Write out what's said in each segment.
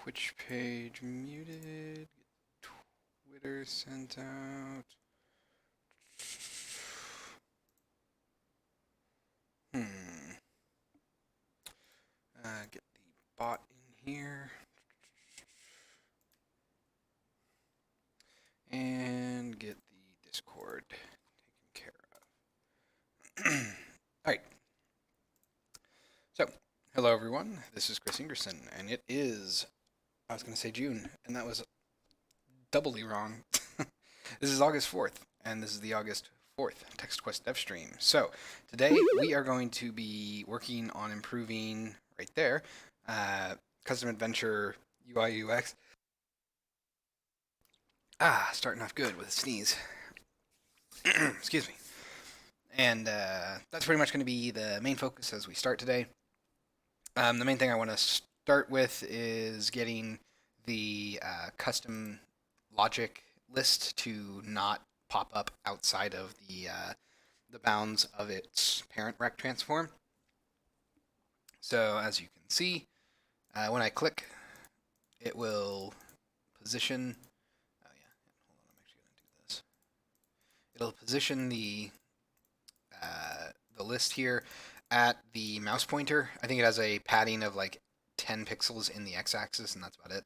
Twitch page muted. Twitter sent out. Hmm. Get the bot in here. And get the Discord taken care of. Alright. So, hello everyone. This is Chris Ingerson, and it is, I was going to say June, and that was doubly wrong. This is August 4th, and this is the August 4th Text Quest Devstream. So, today we are going to be working on improving, right there, custom adventure UI UX. Starting off good with a sneeze. Excuse me. And that's pretty much going to be the main focus as we start today. The main thing I want to start with is getting the custom logic list to not pop up outside of the bounds of its parent rect transform. So as you can see, when I click, it will position. Oh yeah, hold on, I'm actually going to do this. It'll position the list here at the mouse pointer. I think it has a padding of like 10 pixels in the x-axis, and that's about it.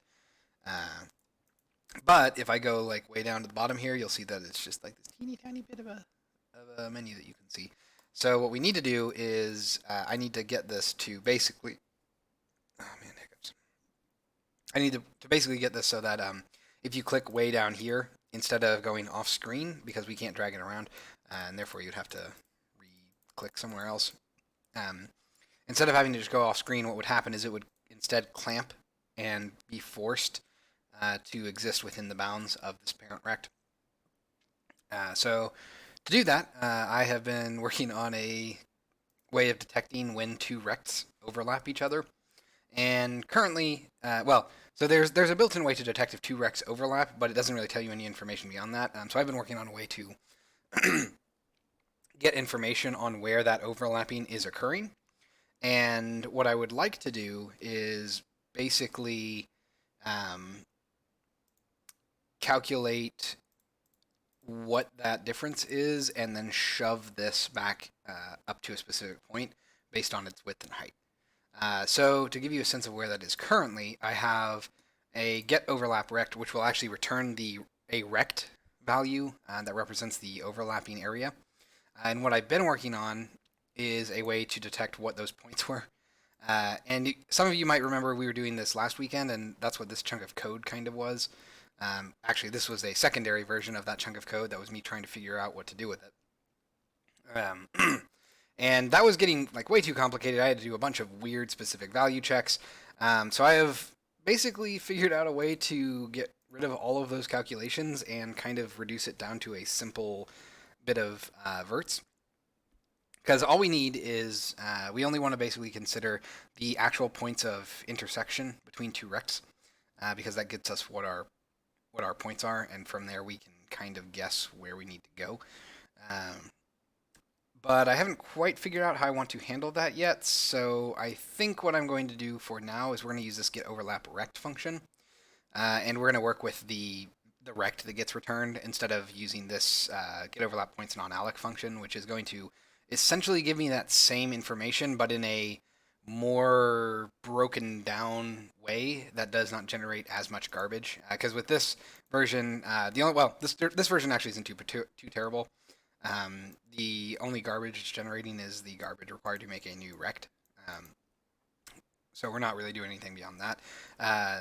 But if I go like way down to the bottom here, you'll see that it's just like this teeny tiny bit of a menu that you can see. So what we need to do is I need to get this to basically, oh man, hiccups. I need to basically get this so that if you click way down here, instead of going off screen, because we can't drag it around, and therefore you'd have to re-click somewhere else. Instead of having to just go off screen, what would happen is it would instead clamp and be forced to exist within the bounds of this parent rect. So to do that, I have been working on a way of detecting when two rects overlap each other. And currently, so there's a built-in way to detect if two rects overlap, but it doesn't really tell you any information beyond that. So I've been working on a way to get information on where that overlapping is occurring. And what I would like to do is basically calculate what that difference is and then shove this back up to a specific point based on its width and height. So to give you a sense of where that is currently, I have a get overlap rect, which will actually return a rect value that represents the overlapping area. And what I've been working on is a way to detect what those points were. And some of you might remember we were doing this last weekend, and that's what this chunk of code kind of was. Actually, this was a secondary version of that chunk of code that was me trying to figure out what to do with it. And that was getting like way too complicated. I had to do a bunch of weird specific value checks. So I have basically figured out a way to get rid of all of those calculations and kind of reduce it down to a simple bit of verts. Because all we need is, we only want to basically consider the actual points of intersection between two rects, because that gets us what our points are, and from there we can kind of guess where we need to go. But I haven't quite figured out how I want to handle that yet, so I think what I'm going to do for now is we're going to use this get overlap rect function, and we're going to work with the rect that gets returned instead of using this get overlap points non-alloc function, which is going to essentially give me that same information, but in a more broken down way that does not generate as much garbage. Because with this version, this version actually isn't too terrible. The only garbage it's generating is the garbage required to make a new rect. So we're not really doing anything beyond that.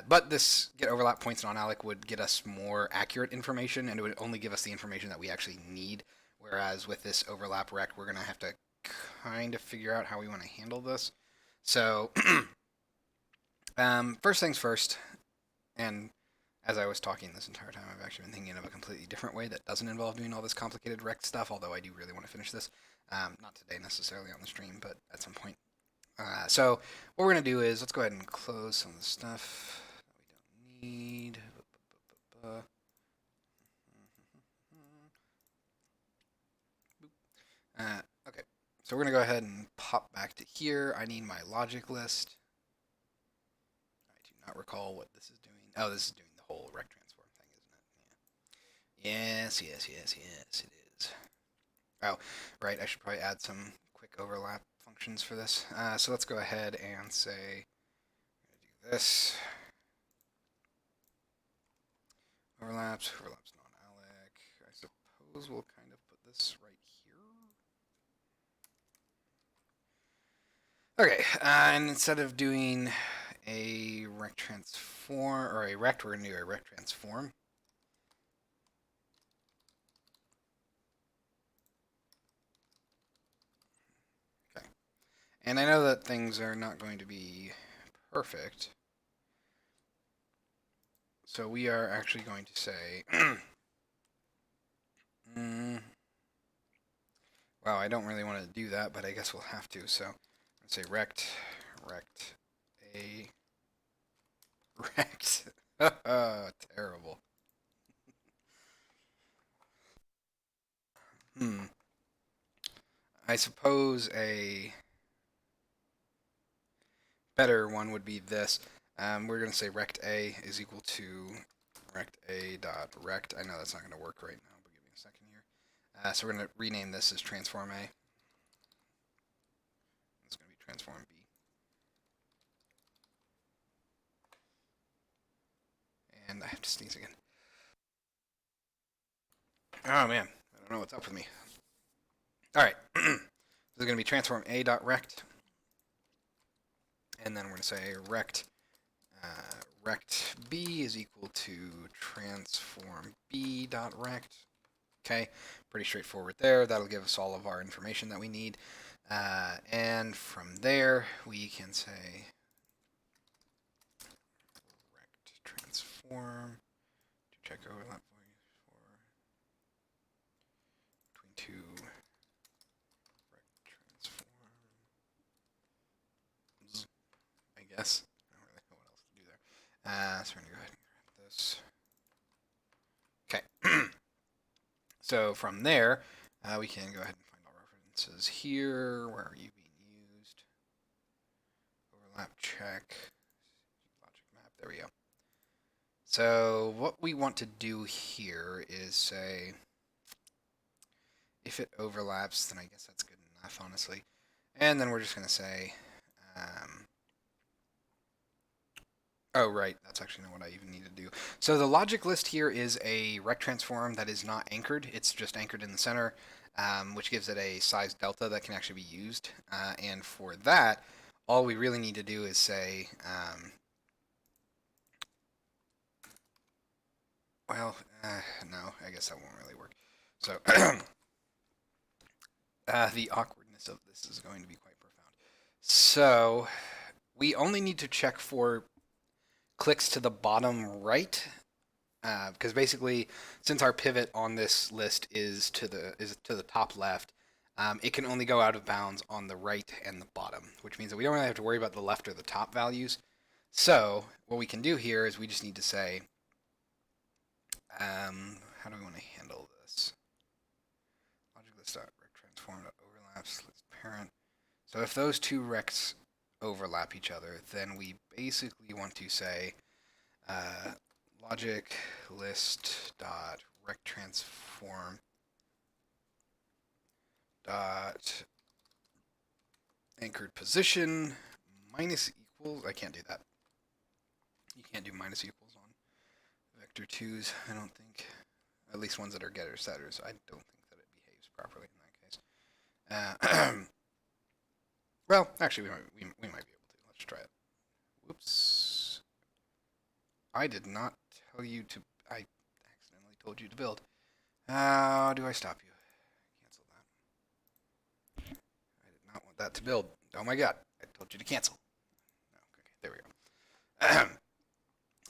But this get overlap points non-alloc would get us more accurate information, and it would only give us the information that we actually need. Whereas with this overlap rect, we're going to have to kind of figure out how we want to handle this. So first things first, and as I was talking this entire time, I've actually been thinking of a completely different way that doesn't involve doing all this complicated rect stuff, although I do really want to finish this. Not today necessarily on the stream, but at some point. So what we're going to do is, let's go ahead and close some of the stuff that we don't need. Okay, so we're going to go ahead and pop back to here. I need my logic list. I do not recall what this is doing. Oh, this is doing the whole rect transform thing, isn't it? Yeah. Yes, it is. Oh, right, I should probably add some quick overlap functions for this. So let's go ahead and say, I'm going to do this. Overlaps non-alloc. I suppose we'll kind of put this right here. Okay, and instead of doing a rect transform, or a rect, we're going to do a rect transform. Okay. And I know that things are not going to be perfect. So we are actually going to say, wow, I don't really want to do that, but I guess we'll have to. So let's say rect a rect. Terrible. I suppose a better one would be this. We're going to say rect a is equal to rect a dot rect. I know that's not going to work right now, but give me a second here. So we're going to rename this as transform a. It's going to be transform b. And I have to sneeze again. Oh man, I don't know what's up with me. All right, this is going to be transform a dot rect, and then we're going to say rect rect b is equal to transform b dot rect. Okay, pretty straightforward there. That'll give us all of our information that we need, and from there we can say rect transform to check overlap for between two rect transforms. I guess I don't really know what else to do there. So we're gonna go ahead and grab this. Okay. So from there, we can go ahead and find our references here. Where are you being used? Overlap check. Logic map. There we go. So what we want to do here is say, if it overlaps, then I guess that's good enough, honestly. And then we're just going to say, oh, right, that's actually not what I even need to do. So the logic list here is a rect transform that is not anchored. It's just anchored in the center, which gives it a size delta that can actually be used. And for that, all we really need to do is say, well, no, I guess that won't really work. So the awkwardness of this is going to be quite profound. So we only need to check for clicks to the bottom right, because basically, since our pivot on this list is to the top left, it can only go out of bounds on the right and the bottom, which means that we don't really have to worry about the left or the top values. So what we can do here is we just need to say, how do we want to handle this? Logic list rect transform overlaps list parent. So if those two rects overlap each other, then we basically want to say logic list dot rect transform dot anchored position minus equals. I can't do that. You can't do minus equals on vector 2s, I don't think. At least ones that are getters, setters. I don't think that it behaves properly in that case. Well, actually, we might be able to. Let's try it. Whoops. I did not tell you to. I accidentally told you to build. How do I stop you? Cancel that. I did not want that to build. Oh my god. I told you to cancel. No, okay, there we go.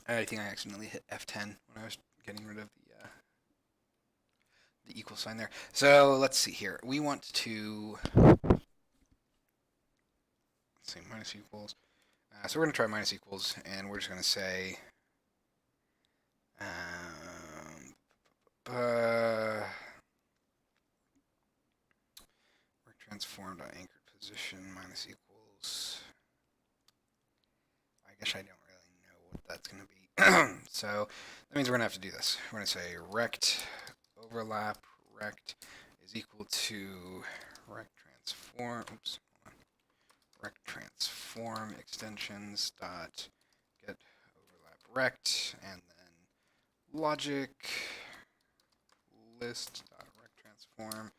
I think I accidentally hit F10 when I was getting rid of the equal sign there. So let's see here. We want to, let's say minus equals. So we're going to try minus equals, and we're just going to say we're transformed on anchored position minus equals. I guess I don't really know what that's going to be. So that means we're going to have to do this. We're going to say rect overlap rect is equal to rect transform. Oops. Rect transform extensions dot get overlap rect, and then logic list dot rect transform,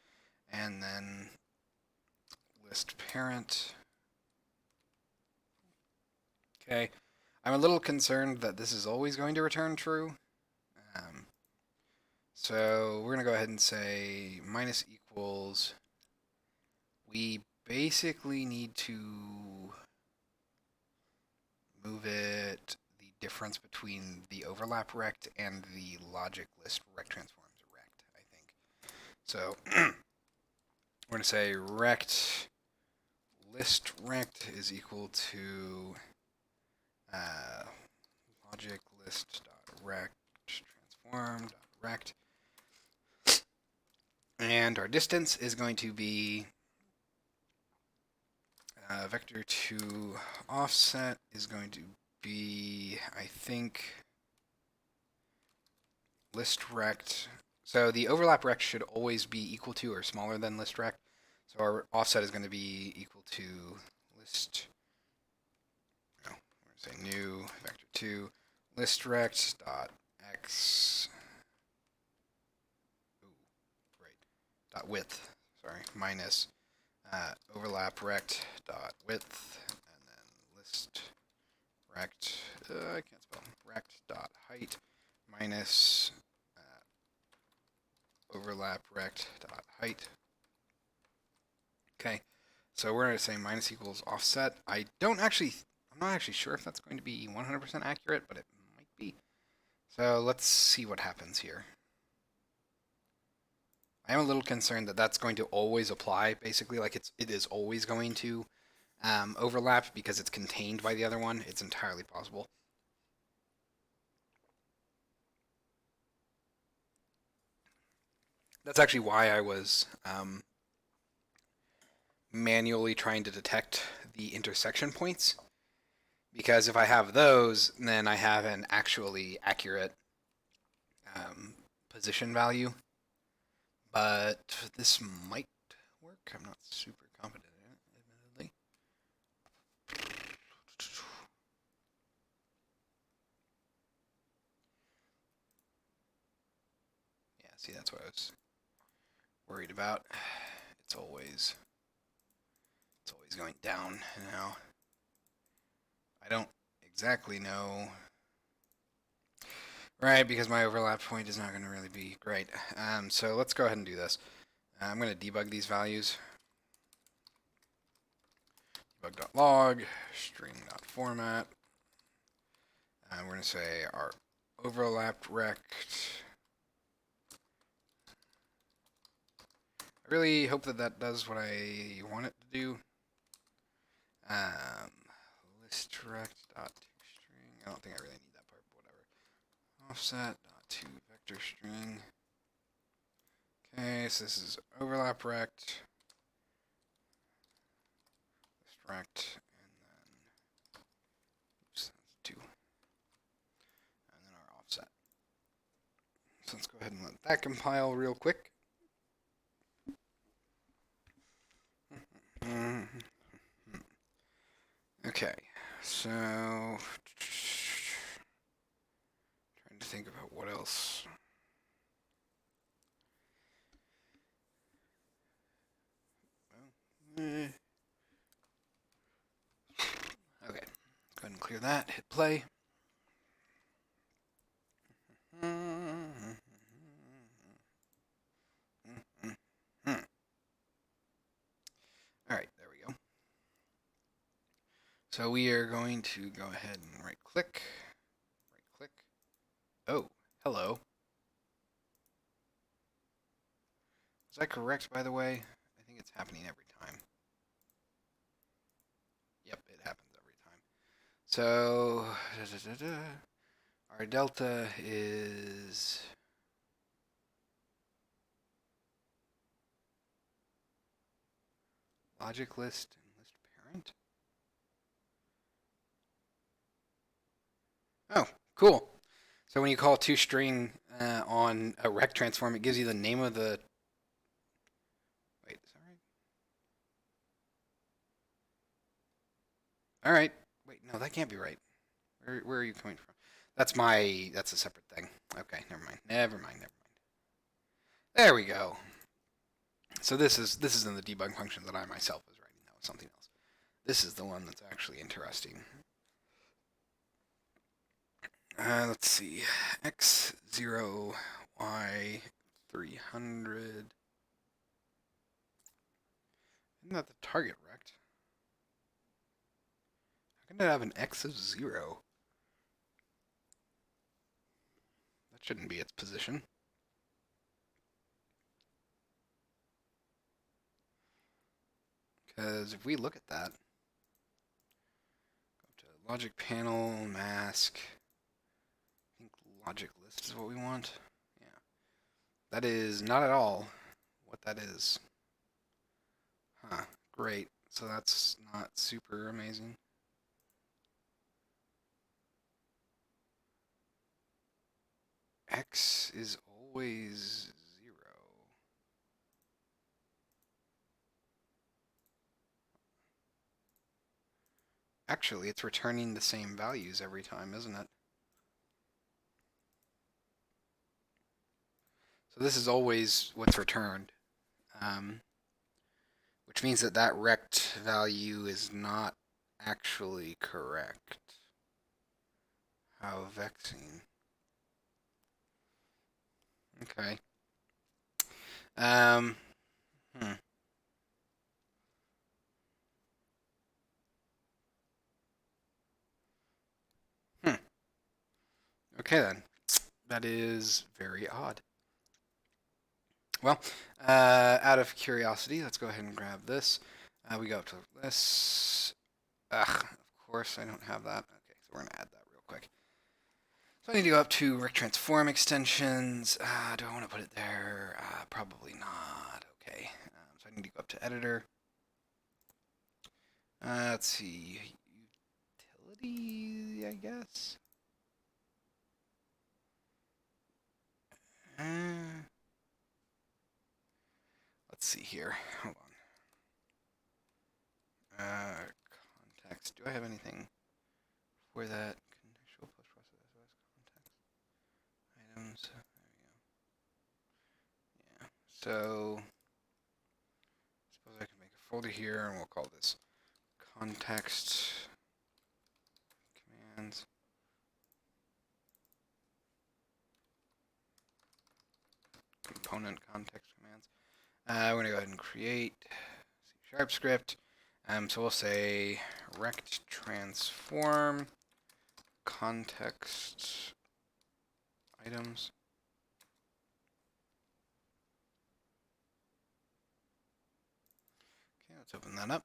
and then list parent. Okay, I'm a little concerned that this is always going to return true. So we're going to go ahead and say minus equals. We basically need to move it the difference between the overlap rect and the logic list rect transforms rect, I think. So we're going to say rect list rect is equal to logic list dot rect transform dot rect, and our distance is going to be vector 2 offset is going to be, I think, list rect. So the overlap rect should always be equal to or smaller than list rect. So our offset is going to be equal to list. No, we're going to say new vector 2 list rect dot x. Ooh, right. Dot width. Sorry, minus overlap rect dot width, and then list rect. I can't spell rect dot height minus overlap rect dot height. Okay, so we're going to say minus equals offset. I'm not actually sure if that's going to be 100% accurate, but it might be. So let's see what happens here. I am a little concerned that that's going to always apply, basically, like it is always going to overlap because it's contained by the other one. It's entirely possible. That's actually why I was manually trying to detect the intersection points, because if I have those, then I have an actually accurate position value. But this might work. I'm not super confident in it, admittedly. Yeah, see, that's what I was worried about. It's always going down now. I don't exactly know. Right, because my overlap point is not going to really be great. So let's go ahead and do this. I'm going to debug these values. Debug.log, string.format. And we're going to say our overlapped rect. I really hope that that does what I want it to do. List rect.toString. I don't think I really need that part, but whatever. Offset.toVectorString. Okay, so this is overlap rect. List rect, and then oops, that's 2. And then our offset. So let's go ahead and let that compile real quick. Okay, so trying to think about what else. Okay, go ahead and clear that, hit play. Alright, there we go. So we are going to go ahead and right click. Oh, hello. Is that correct, by the way? I think it's happening every time. Yep, it happens every time. So, our delta is logic list and list parent. Oh, cool. So when you call toString on a rect transform, it gives you the name of the. Wait, is that right? All right. Wait, no, that can't be right. Where are you coming from? That's a separate thing. Okay, never mind. Never mind. Never mind. There we go. So this is in the debug function that I myself was writing. That was something else. This is the one that's actually interesting. Let's see. X0, Y 300. Isn't that the target rect? How can it have an X of 0? That shouldn't be its position. Because if we look at that, go to logic panel, mask, I think logic list is what we want. Yeah. That is not at all what that is. Huh. Great. So that's not super amazing. X is always 0. Actually, it's returning the same values every time, isn't it? So this is always what's returned, which means that that rect value is not actually correct. How vexing. Okay. Um, hmm. Hmm. Okay then. That is very odd. Well, out of curiosity, let's go ahead and grab this. We go up to this. Ugh, of course I don't have that. Okay, so we're gonna add that real quick. So I need to go up to rect transform extensions. Do I want to put it there? Probably not. Okay. So I need to go up to editor. Let's see. Utility, I guess. Uh, let's see here. Hold on. Context. Do I have anything for that? Contextual post process context items. There we go. Yeah. So suppose I can make a folder here, and we'll call this context commands. Component context commands. We're going to go ahead and create C# script. So we'll say rect transform context items. Okay, let's open that up.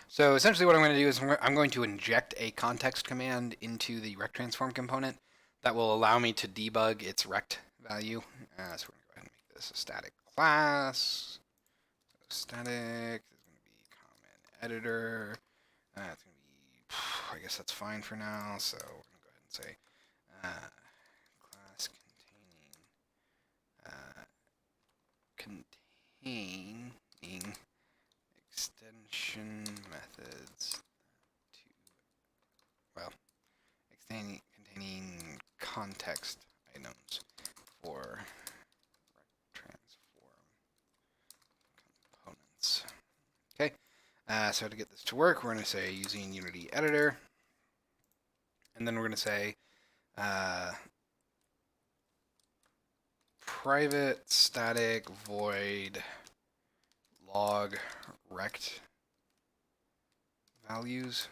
So essentially what I'm going to do is I'm going to inject a context command into the rect transform component that will allow me to debug its rect value. So we're going to go ahead and make this a static class. So static is going to be comment editor. It's going to be, I guess that's fine for now. So we're going to go ahead and say class containing extension methods to, well, containing context items for transform components. Okay, so to get this to work, we're going to say using Unity Editor, and then we're going to say private static void log rect values.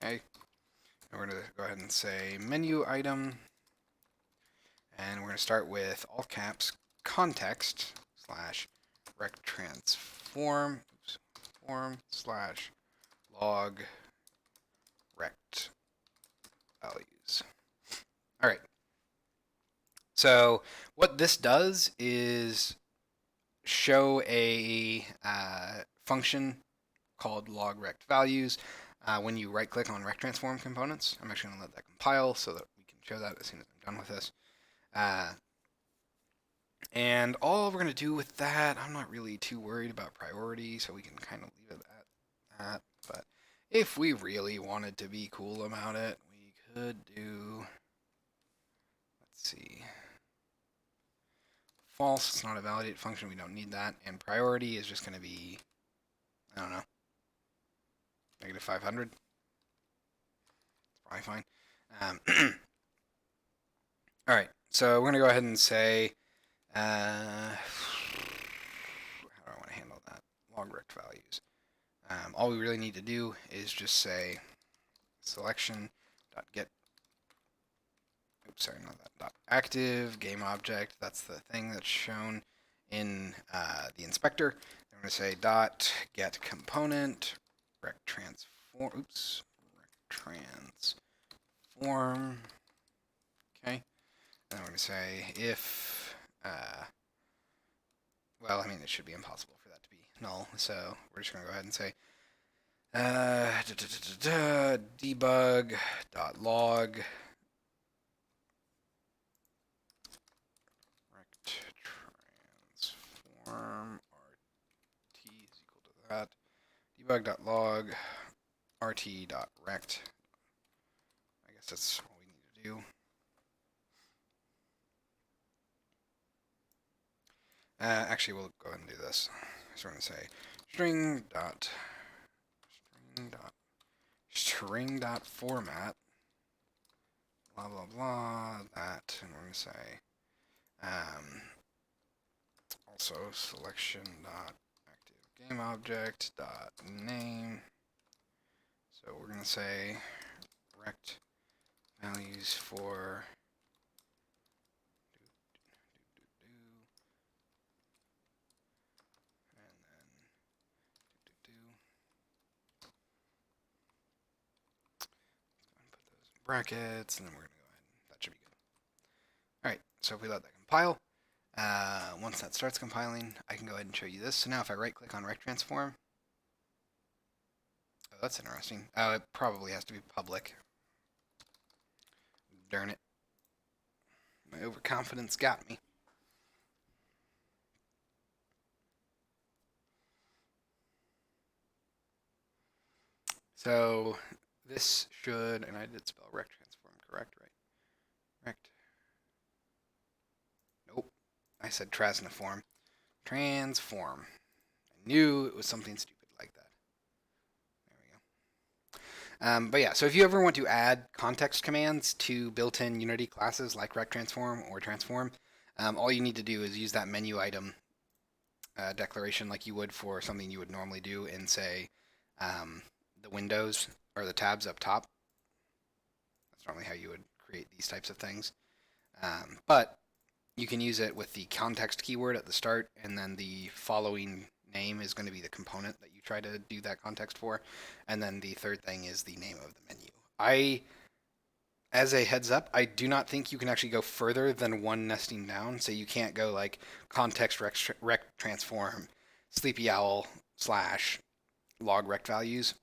Okay, and we're going to go ahead and say menu item, and we're going to start with all caps context slash rect transform form slash log rect values. All right. So what this does is show a function called log rect values when you right click on rect transform components. I'm actually going to let that compile so that we can show that as soon as I'm done with this. And all we're going to do with that, I'm not really too worried about priority, so we can kind of leave it at that. But if we really wanted to be cool about it, we could do, let's see, false. It's not a validate function. We don't need that. And priority is just going to be, I don't know, negative 500. It's probably fine. All right, so we're going to go ahead and say, how do I want to handle that? Log rect values. All we really need to do is just say selection.get, oops, sorry, not that, dot active game object. That's the thing that's shown in the inspector. Then we're going to say dot get component rect transform, oops, rect transform. Okay. And we're going to say if, well, I mean, it should be impossible for that to be null. So we're just going to go ahead and say debug.log rect transform rt is equal to that. Debug.log rt.rect. I guess that's all we need to do. Actually, we'll go ahead and do this. So we're going to say string.format, blah, blah, blah, that, and we're going to say also selection.activeGameObject.name. So we're going to say rect values for brackets, and then we're going to go ahead and that should be good. All right, so if we let that compile, once that starts compiling, I can go ahead and show you this. So now if I right click on rect transform, oh, that's interesting. It probably has to be public. Darn it. My overconfidence got me. So this should, and I did spell rect transform correct, right? Rect. Nope. I said transform. Transform. I knew it was something stupid like that. There we go. But yeah, so if you ever want to add context commands to built-in Unity classes like rect transform or transform, all you need to do is use that menu item declaration like you would for something you would normally do in, say, the windows or the tabs up top. That's normally how you would create these types of things. But you can use it with the context keyword at the start, and then the following name is going to be the component that you try to do that context for. And then the third thing is the name of the menu. As a heads up, I do not think you can actually go further than one nesting down. So you can't go like context rect transform sleepy owl / log rect values.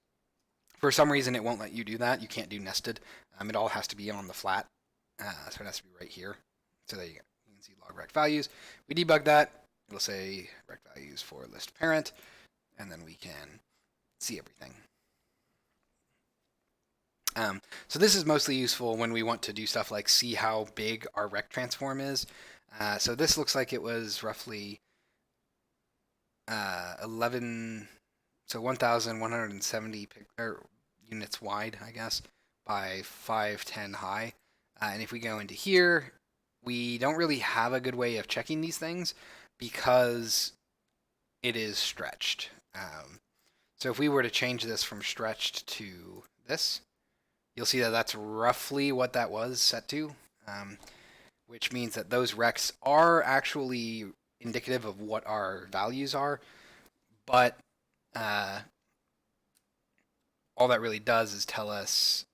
For some reason, it won't let you do that. You can't do nested. It all has to be on the flat. So it has to be right here. So there you go. You can see log rect values. We debug that. It'll say rect values for list parent, and then we can see everything. So this is mostly useful when we want to do stuff like see how big our rect transform is. So this looks like it was roughly 1,170 units wide, I guess, by 510 high. And if we go into here, we don't really have a good way of checking these things because it is stretched. So if we were to change this from stretched to this, you'll see that that's roughly what that was set to, which means that those recs are actually indicative of what our values are, but all that really does is tell us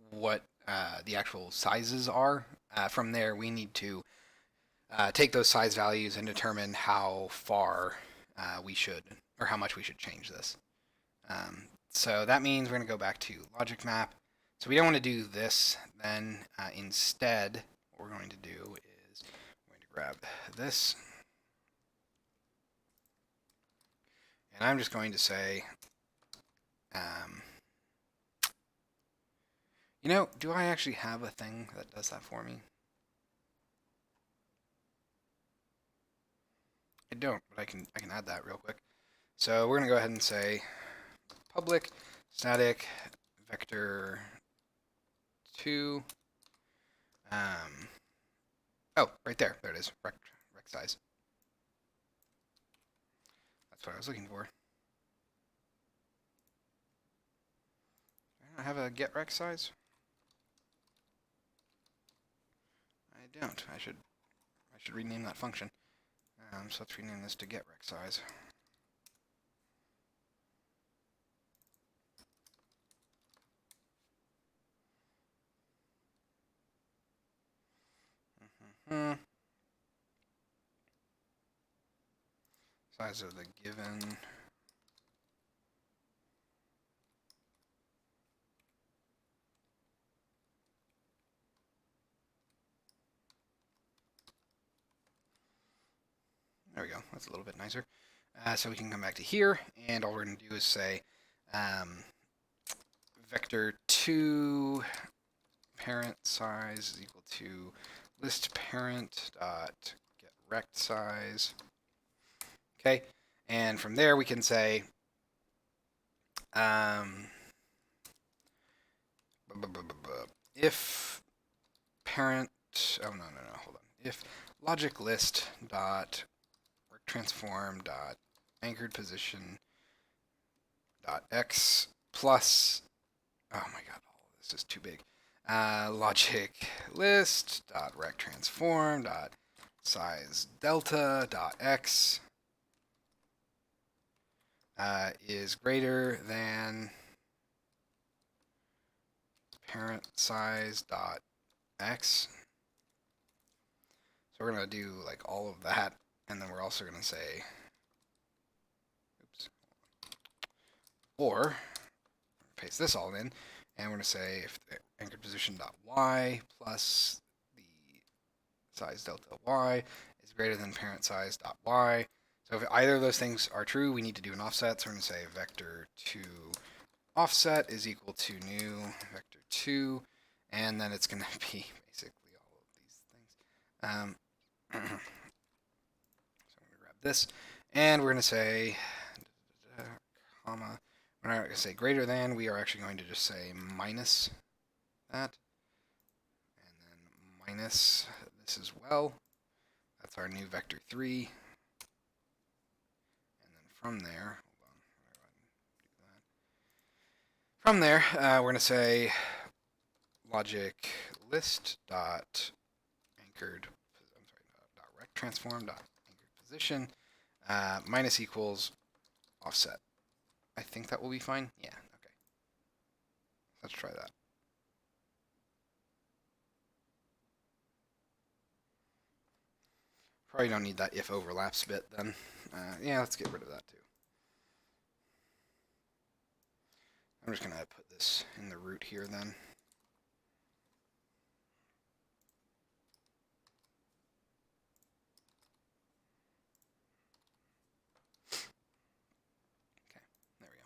what the actual sizes are. From there, we need to take those size values and determine how far we should, or how much we should change this. So that means we're going to go back to logic map. So we don't want to do this. Then instead, what we're going to do is we're going to grab this. And I'm just going to say, you know, do I actually have a thing that does that for me? I don't, but I can add that real quick. So we're going to go ahead and say public static vector 2. Oh, right there. There it is. Rect size. That's what I was looking for. Do I have a get rect size? I don't. I should rename that function. So let's rename this to get rect size. Size of the given. There we go. That's a little bit nicer. So we can come back to here, and all we're going to do is say vector 2 parent size is equal to list parent dot get rect size. Okay, and from there we can say if parent, oh no, hold on. If logic list dot rect transform dot anchored position dot x plus, oh my god, all of this is too big. Logic list dot rect transform dot size delta dot x is greater than parent size dot x. So we're going to do like all of that, and then we're also going to say, oops, or paste this all in, and we're going to say if the anchored position dot y plus the size delta y is greater than parent size dot y. So if either of those things are true, we need to do an offset. So we're going to say vector 2 offset is equal to new vector 2, and then it's going to be basically all of these things. So I'm going to grab this, and we're going to say, comma, we're not going to say greater than, we are actually going to just say minus that, and then minus this as well. That's our new vector 3. And then from there, hold on, from there, we're going to say logic list dot anchored, dot rect transform dot anchored position minus equals offset. I think that will be fine. Yeah, okay. Let's try that. Probably don't need that if overlaps bit then. Yeah, let's get rid of that too. I'm just going to put this in the root here then. Okay, there we go.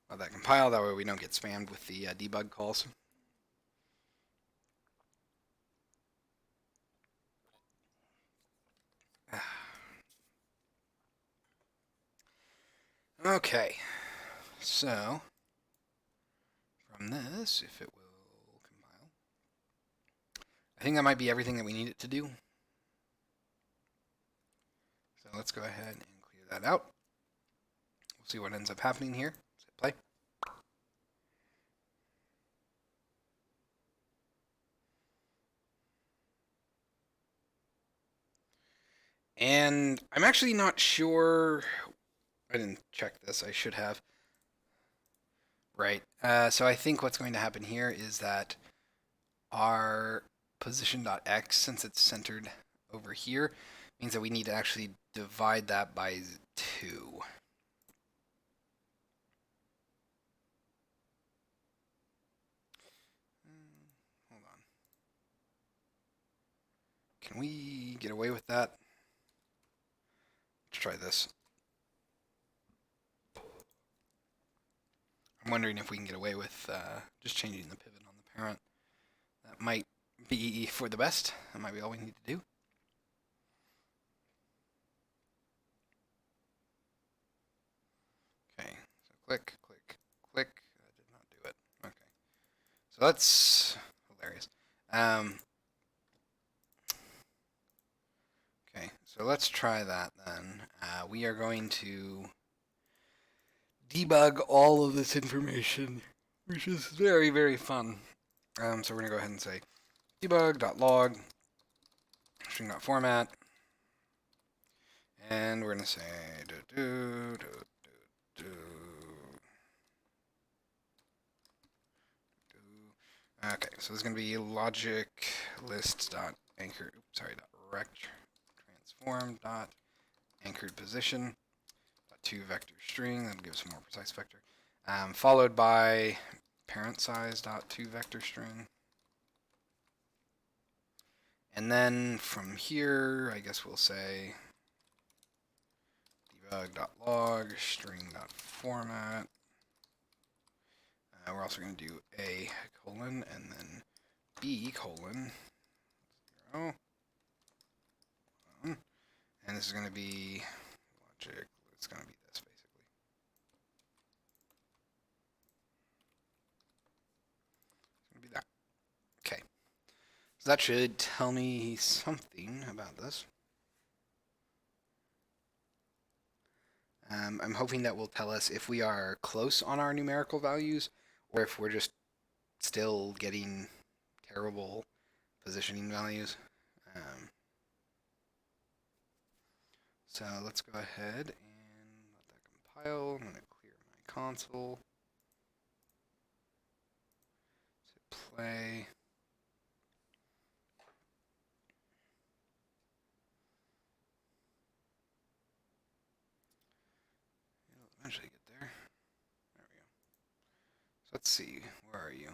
Let that compile, that way we don't get spammed with the debug calls. Okay, so from this, if it will compile, I think that might be everything that we need it to do. So let's go ahead and clear that out. We'll see what ends up happening here. Let's hit play. And I'm actually not sure. I didn't check this. I should have. Right. So I think what's going to happen here is that our position.x, since it's centered over here, means that we need to actually divide that by 2. Can we get away with that? Let's try this. I'm wondering if we can get away with just changing the pivot on the parent. That might be for the best. That might be all we need to do. Okay, so click, click, click. That did not do it. Okay, so that's hilarious. Okay, so let's try that then. We are going to debug all of this information, which is very, very fun. So we're going to go ahead and say debug.log string.format, and we're going to say okay, so this is going to be logic list.anchor, rect transform dot anchored position to vector string. That'll give us a more precise vector. Followed by parent size dot to vector string. And then from here, I guess we'll say debug.log string.format. We're also going to do a colon and then b colon 0. And this is going to be logic. It's going to be this basically. It's going to be that. Okay. So that should tell me something about this. I'm hoping that will tell us if we are close on our numerical values or if we're just still getting terrible positioning values. So let's go ahead and let that compile. I'm going to clear my console. Hit play. It'll eventually get there. There we go. So let's see. Where are you?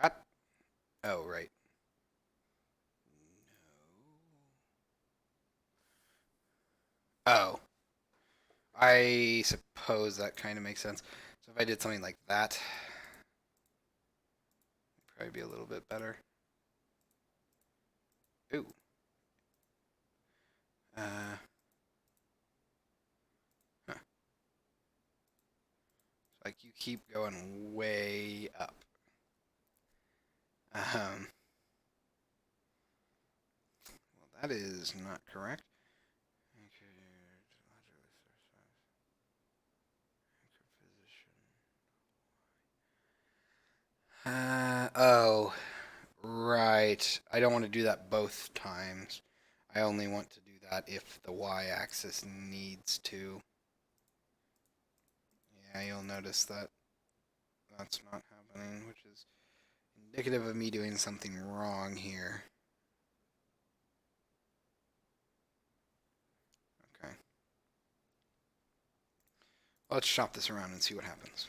Rat? Oh, right. No. Oh. I suppose that kind of makes sense. So if I did something like that, it'd probably be a little bit better. Ooh. Huh. Like you keep going way up. Well, that is not correct. Oh, right. I don't want to do that both times. I only want to do that if the y-axis needs to. Yeah, you'll notice that that's not happening, which is indicative of me doing something wrong here. Okay. Let's shop this around and see what happens.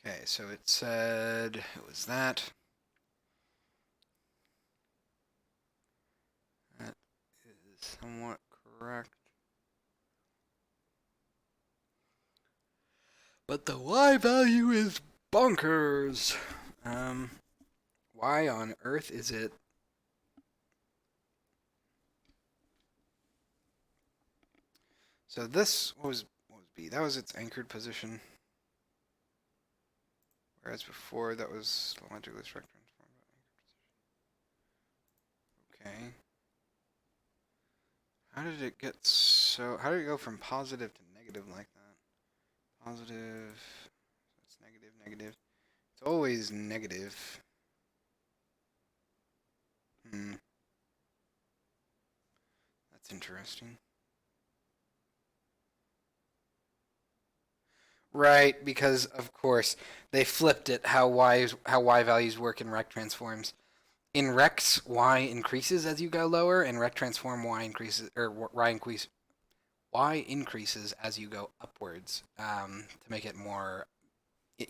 Okay, so it said it was that. That is somewhat correct. But the y value is bonkers. Why on earth is it? So this what was B? That was its anchored position. Whereas before that was logically direct transform. Okay. How did it get so? How did it go from positive to negative like that? Positive. So it's negative, negative. It's always negative. That's interesting. Right, because of course they flipped it how y values work in rect transforms. In rects, y increases as you go lower, and rect transform y increases or y increase y increases as you go upwards to make it more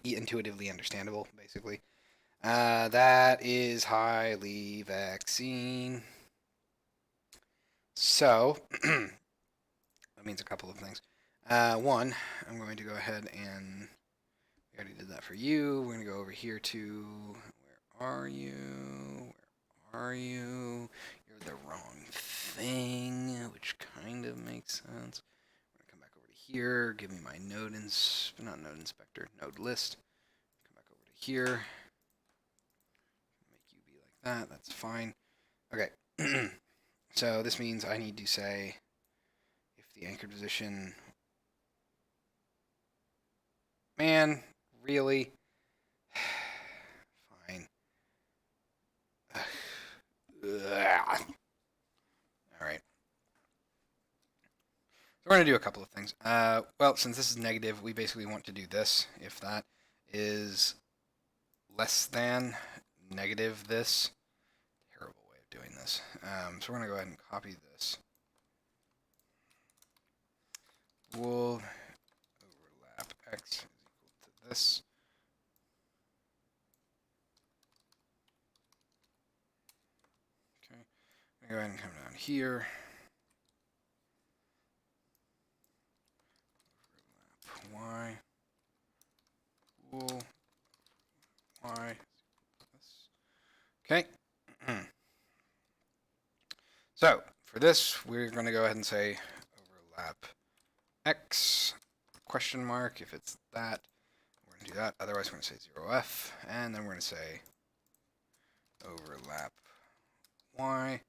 intuitively understandable, basically. That is highly vexing. So, that means a couple of things. One, I'm going to go ahead and we already did that for you. We're going to go over here to, where are you? Where are you? You're the wrong thing, which kind of makes sense. We're going to come back over to here, give me my node not node inspector, node list. Come back over to here. Make you be like that, that's fine. Okay, so this means I need to say if the anchor position, man, really? Fine. All right. So we're going to do a couple of things. Well, since this is negative, we basically want to do this. If that is less than negative this, terrible way of doing this. So we're going to go ahead and copy this. We'll overlap x is equal to this. Okay, I'm going to go ahead and come down here. Overlap y. Bool y. Okay. So for this, we're going to go ahead and say overlap x question mark. If it's that, we're going to do that. Otherwise, we're going to say 0f, and then we're going to say overlap y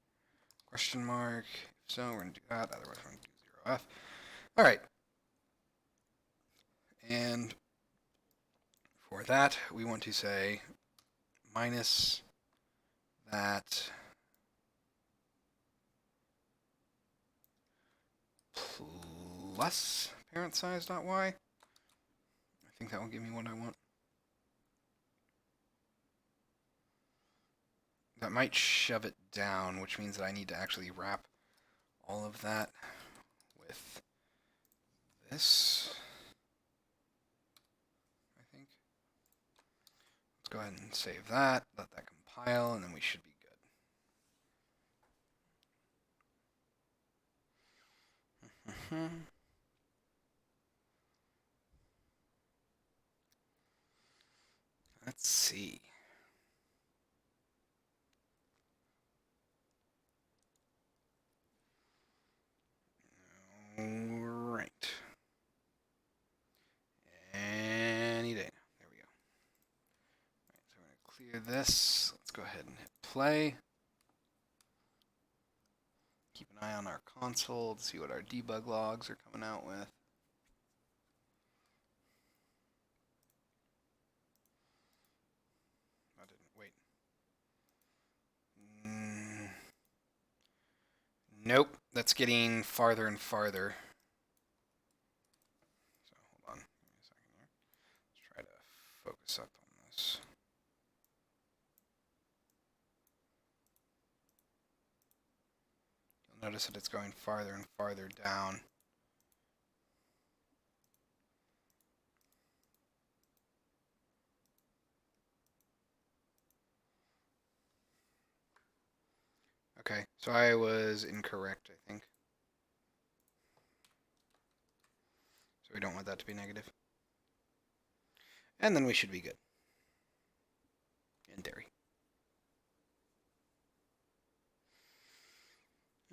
question mark. If so, we're going to do that. Otherwise, we're going to do 0f. All right. And for that, we want to say minus that plus parent size dot y. I think that will give me what I want. That might shove it down, which means that I need to actually wrap all of that with this, I think. Let's go ahead and save that, let that compile, and then we should be good. Let's see. All right. Any day. There we go. All right, so we're going to clear this. Let's go ahead and hit play. Keep an eye on our console to see what our debug logs are coming out with. I didn't wait. Nope, that's getting farther and farther. So hold on, give me a second here. Let's try to focus up on this. You'll notice that it's going farther and farther down. Okay, so I was incorrect, I think. So we don't want that to be negative. And then we should be good. In theory.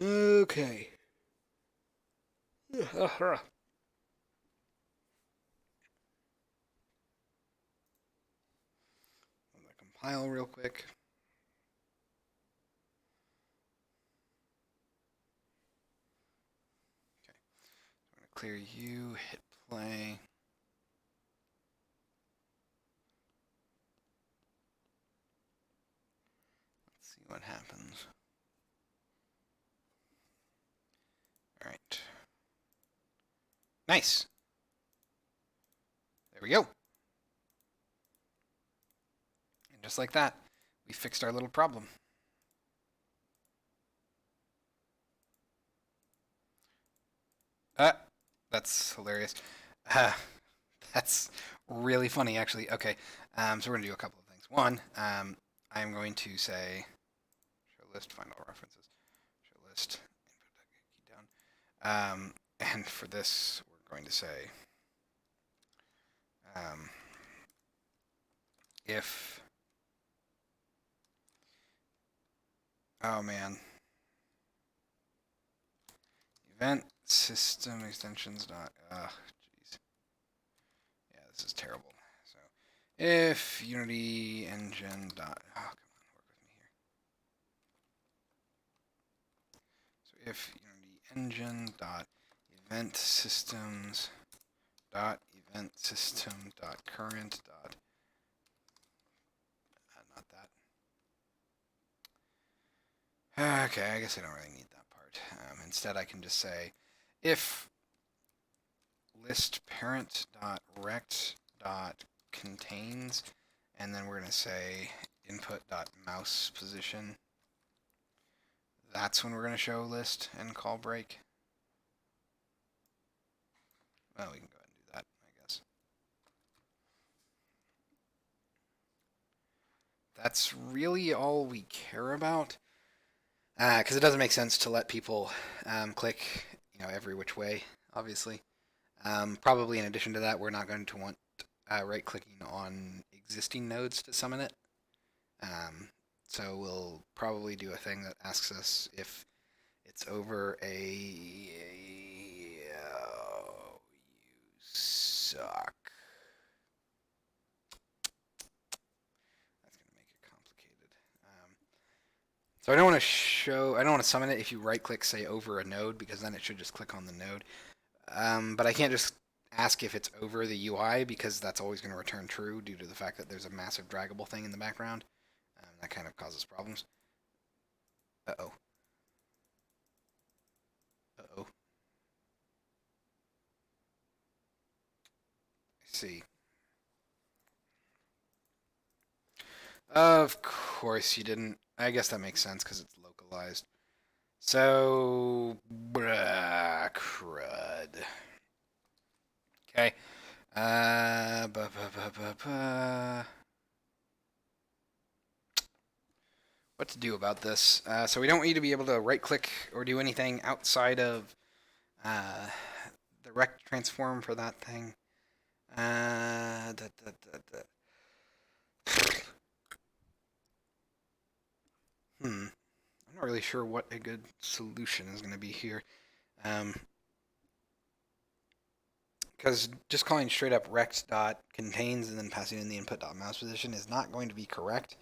Okay. Let that compile real quick. Okay. I'm going to clear you, hit play. Let's see what happens. All right. Nice. There we go. And just like that, we fixed our little problem. That's hilarious. Uh, that's really funny, actually. Okay, so we're gonna do a couple of things. One, I'm going to say show list, find all references, show list, input that key down. And for this, we're going to say um, if, oh man, event system extensions dot, jeez, yeah, this is terrible. So if Unity engine dot, oh, come on, work with me here. So if Unity engine dot event systems dot event system dot current dot, not that. Okay, I guess I don't really need that part. Instead, I can just say if list parent dot rect dot contains, and then we're going to say input dot mouse position. That's when we're going to show list and call break. Well, we can go ahead and do that, I guess. That's really all we care about, because it doesn't make sense to let people click, every which way, obviously. Probably in addition to that, we're not going to want right-clicking on existing nodes to summon it. So we'll probably do a thing that asks us if it's over oh, you suck. That's going to make it complicated. So I don't want to summon it if you right-click, say, over a node, because then it should just click on the node. But I can't just ask if it's over the UI, because that's always going to return true due to the fact that there's a massive draggable thing in the background. That kind of causes problems. Uh-oh. Uh-oh. I see. Of course you didn't. I guess that makes sense because it's localized. So, crud. Okay. What to do about this? So we don't want you to be able to right-click or do anything outside of the rect transform for that thing. I'm not really sure what a good solution is going to be here. Because just calling straight up rect dot contains and then passing in the input dot mouse position is not going to be correct,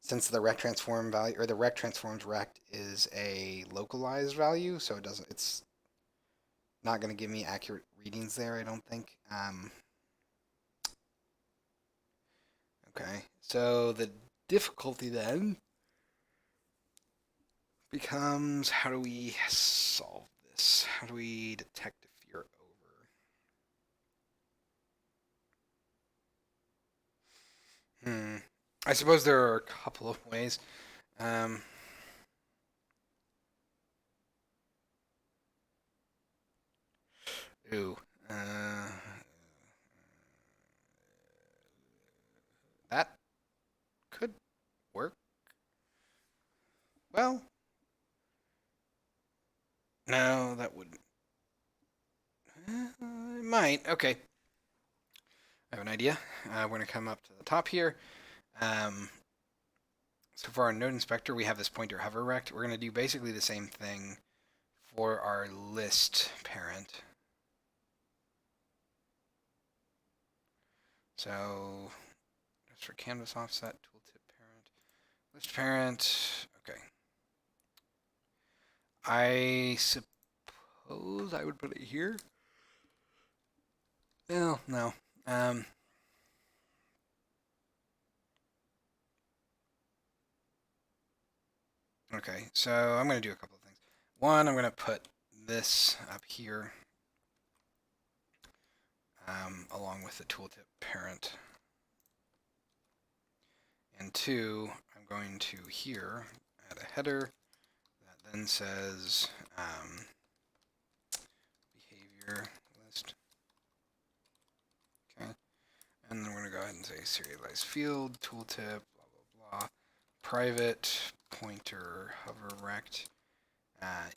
since the rect transform value, or the rect transforms rect, is a localized value, so it's not going to give me accurate readings there, I don't think. Okay, so the difficulty then becomes, how do we solve this? How do we detect if you're over? I suppose there are a couple of ways. Um, ooh. That could work. Well, no, that wouldn't. It might. Okay. I have an idea. We're going to come up to the top here. So for our node inspector, we have this pointer hover rect. We're going to do basically the same thing for our list parent. So that's for canvas offset, tooltip parent, list parent. Okay. I suppose I would put it here. Well, no. Okay, so I'm going to do a couple of things. One, I'm going to put this up here along with the tooltip parent. And two, I'm going to here add a header that then says behavior list and say serialized field, tooltip, blah, blah, blah. Private pointer hover rect, not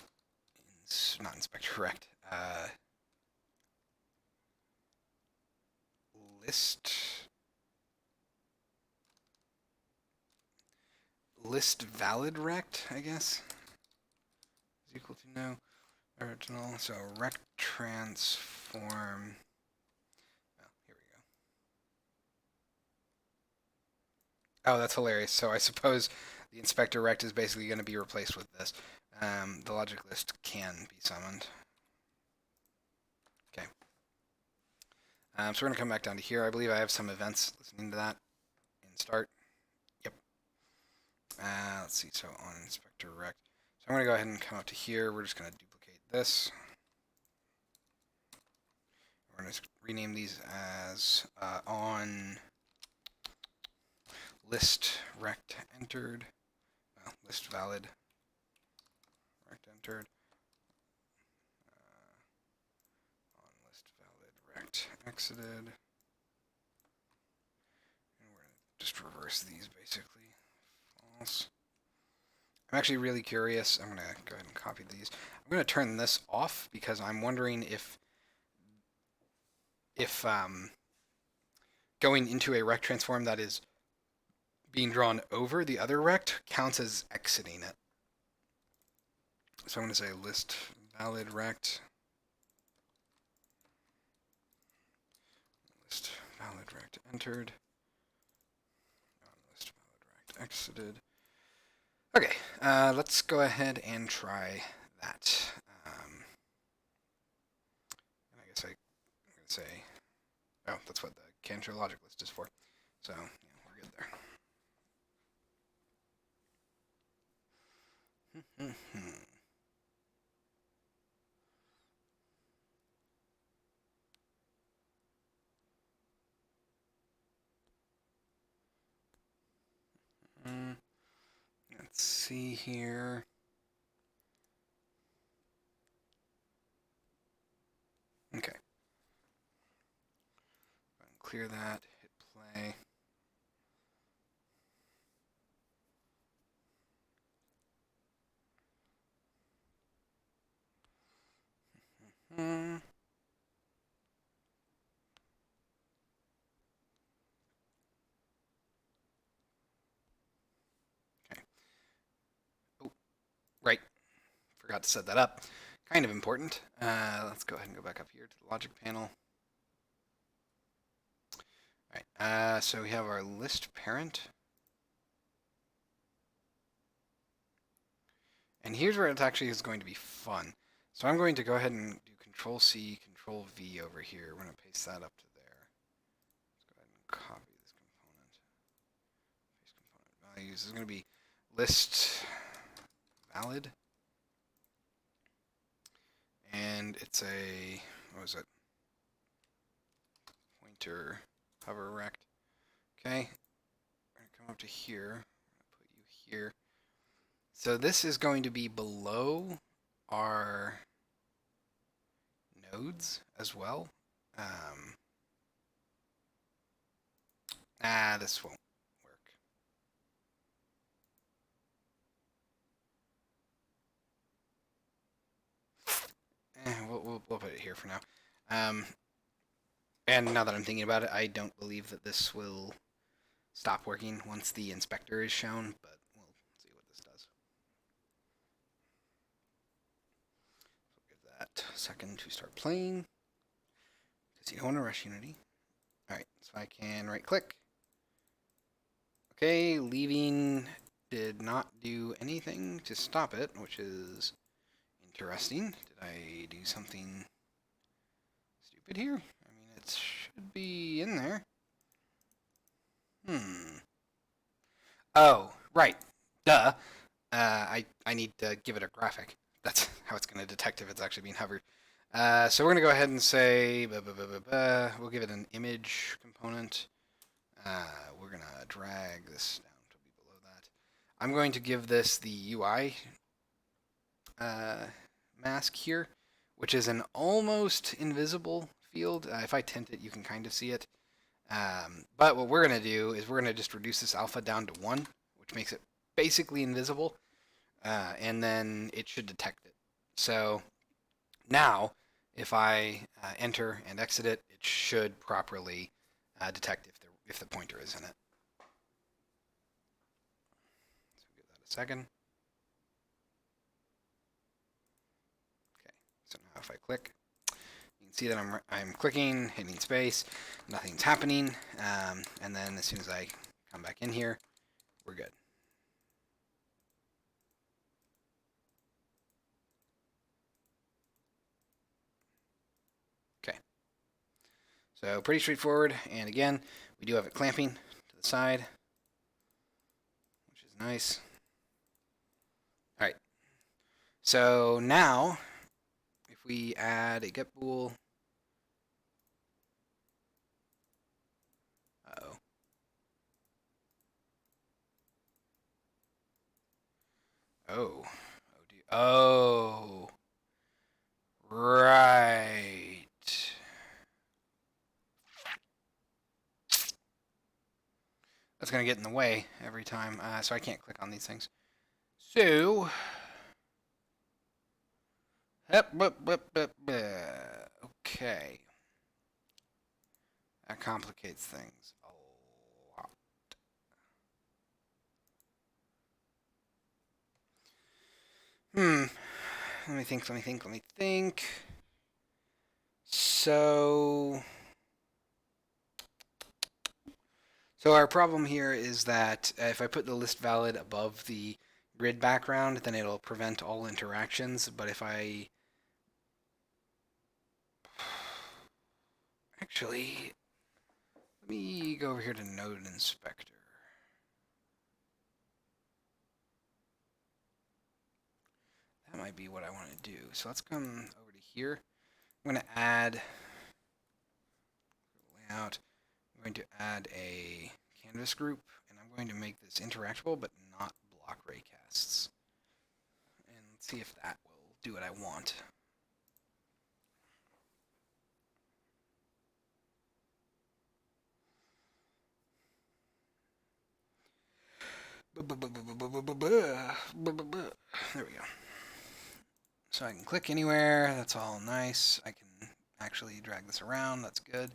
inspector rect, list valid rect, I guess, is equal to no original. So rect transform. Oh, here we go. Oh, that's hilarious. So I suppose the inspector rect is basically going to be replaced with this. The logic list can be summoned. Okay. So we're going to come back down to here. I believe I have some events listening to that in start. Yep. Let's see. So on inspector rect. So I'm going to go ahead and come up to here. We're just going to duplicate this. We're going to rename these as on list rect entered. Well, list valid rect entered. On list valid rect exited. And we're going to just reverse these basically. False. I'm actually really curious. I'm going to go ahead and copy these. I'm going to turn this off because I'm wondering if going into a rect transform that is being drawn over the other rect counts as exiting it. So I'm going to say list valid rect. List valid rect entered. List valid rect exited. Okay, let's go ahead and try that. And I guess I'm going to say, oh, that's what the can show logic list is for. So yeah, we're good there. Let's see here. Okay. Clear that, hit play. Okay. Oh, right. Forgot to set that up. Kind of important. Let's go ahead and go back up here to the logic panel. All right. So we have our list parent. And here's where it actually is going to be fun. So I'm going to go ahead and do Control C, Control V over here. We're going to paste that up to there. Let's go ahead and copy this component. Paste component values. This is going to be list valid. And it's a, what was it? Pointer hover rect. Okay. We're going to come up to here. I'm going to put you here. So this is going to be below our nodes as well. This won't work. We'll put it here for now. And now that I'm thinking about it, I don't believe that this will stop working once the inspector is shown, but we'll see what this does. So we'll give that a second to start playing, because you don't want to rush Unity. Alright, so I can right click. Okay, leaving did not do anything to stop it, which is interesting. Did I do something stupid here? I mean, it should be in there. Oh, right. Duh. I need to give it a graphic. That's how it's going to detect if it's actually being hovered. So we're going to go ahead and say, we'll give it an image component. We're going to drag this down to be below that. I'm going to give this the UI mask here, which is an almost invisible field. If I tint it, you can kind of see it. But what we're going to do is we're going to just reduce this alpha down to 1, which makes it basically invisible, and then it should detect it. So now, if I enter and exit it, it should properly detect if the pointer is in it. So give that a second. Okay, so now if I click, you can see that I'm clicking, hitting space, nothing's happening, and then as soon as I come back in here, we're good. Okay, so pretty straightforward, and again, we do have it clamping to the side, which is nice. All right, so now if we add a get bool, uh-oh. Oh. Oh. Right. That's going to get in the way every time, so I can't click on these things. So. Okay. That complicates things a lot. Let me think. So our problem here is that if I put the list valid above the grid background, then it'll prevent all interactions. But if I actually, let me go over here to Node Inspector. That might be what I want to do. So let's come over to here. I'm going to add layout. I'm going to add a canvas group, and I'm going to make this interactable but not block raycasts. And let's see if that will do what I want. There we go. So I can click anywhere. That's all nice. I can actually drag this around. That's good.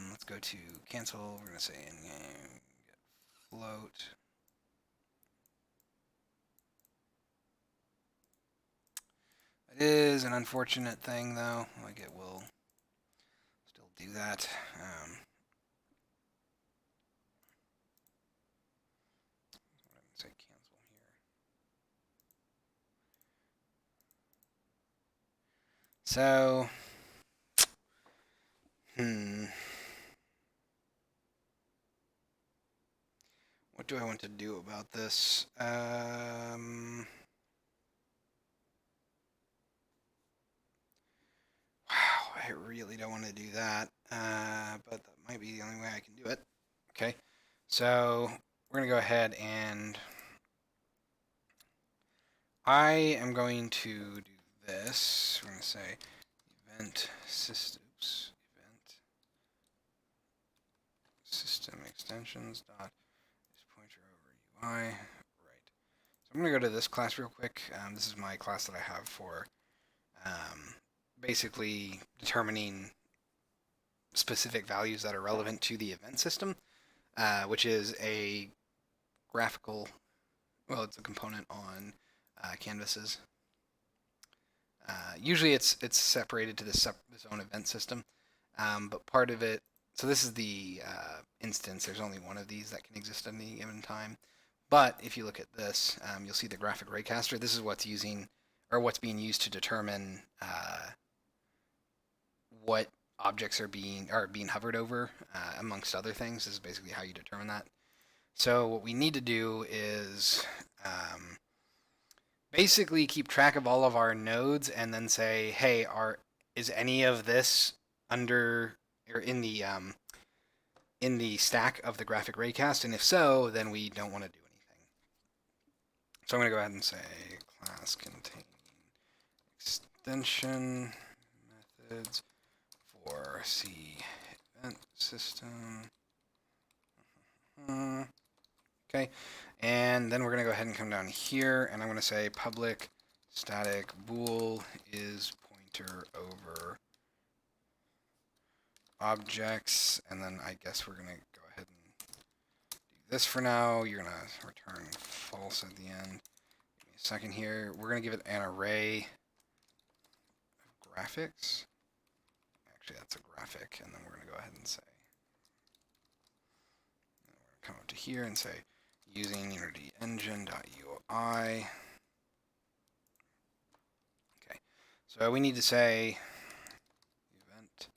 Let's go to cancel. We're going to say in-game get float. It is an unfortunate thing, though. Like, it will still do that. I'm going to say cancel here. So, what do I want to do about this? Wow, I really don't want to do that, but that might be the only way I can do it. Okay, so we're going to go ahead and I am going to do this. We're going to say event system extensions dot pointer over UI. Right. So I'm going to go to this class real quick. This is my class that I have for basically determining specific values that are relevant to the event system, which is a graphical, well, it's a component on canvases. Usually it's separated to this own event system, but part of it, so this is the instance, there's only one of these that can exist at any given time. But if you look at this, you'll see the graphic raycaster. This is what's being used to determine what objects are being hovered over, amongst other things. This is basically how you determine that. So what we need to do is basically keep track of all of our nodes and then say, hey, is any of this under or in the stack of the graphic raycast? And if so, then we don't want to do anything. So I'm going to go ahead and say class containing extension methods for C event system. Okay, and then we're going to go ahead and come down here, and I'm going to say public static bool is pointer over objects, and then I guess we're going to go ahead and do this for now. You're going to return false at the end. Give me a second here. We're going to give it an array of graphics. Actually, that's a graphic, and then we're going to go ahead and say, we're going to come up to here and say, using Unity engine.ui. Okay, so we need to say event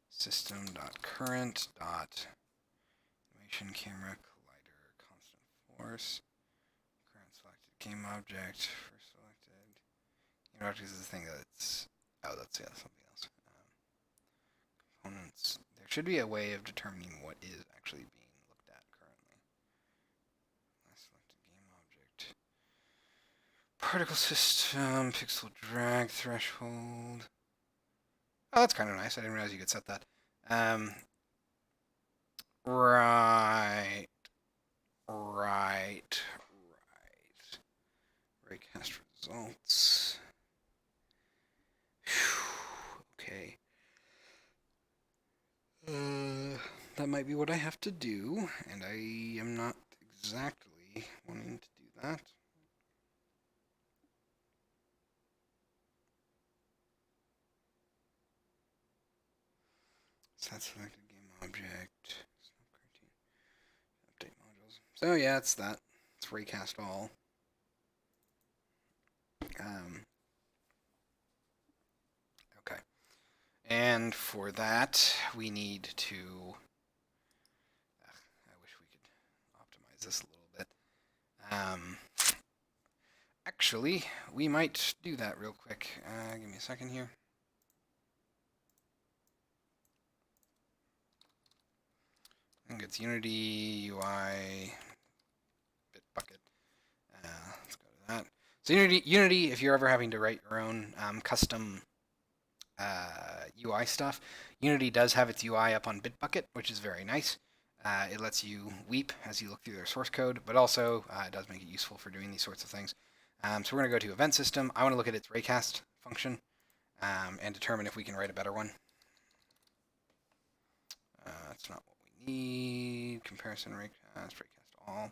system.current animation camera collider constant force current selected game object first selected game object is the thing that's something else. Components. There should be a way of determining what is actually being looked at currently. Selected game object. Particle system, pixel drag threshold. Oh, that's kind of nice. I didn't realize you could set that. Right. Raycast results. Okay. That might be what I have to do, and I am not exactly wanting to do that. So that's selected game object. Update modules. So yeah, it's that. It's raycast all. Okay. And for that, we need to. I wish we could optimize this a little bit. Actually, we might do that real quick. Give me a second here. I think it's Unity UI Bitbucket. Let's go to that. So Unity, if you're ever having to write your own custom UI stuff, Unity does have its UI up on Bitbucket, which is very nice. It lets you weep as you look through their source code, but also it does make it useful for doing these sorts of things. So we're going to go to event system. I want to look at its raycast function and determine if we can write a better one. That's not what we need. Comparison raycast all.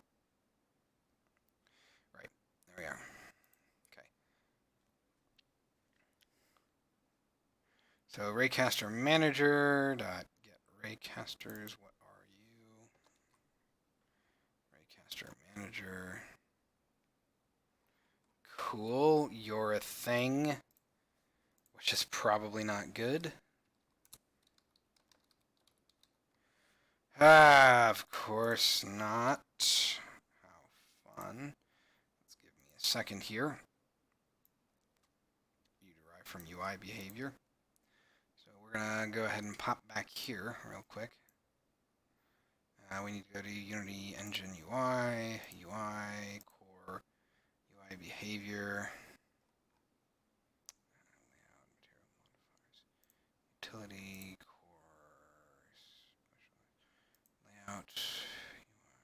Right, there we are. Okay. So raycaster manager dot get raycasters. What are you? Raycaster manager. Cool. You're a thing, which is probably not good. Of course not. How fun. Let's give me a second here. You derive from UI behavior. So we're going to go ahead and pop back here real quick. We need to go to Unity Engine UI, UI, core, UI behavior, utility, core, layout, UI,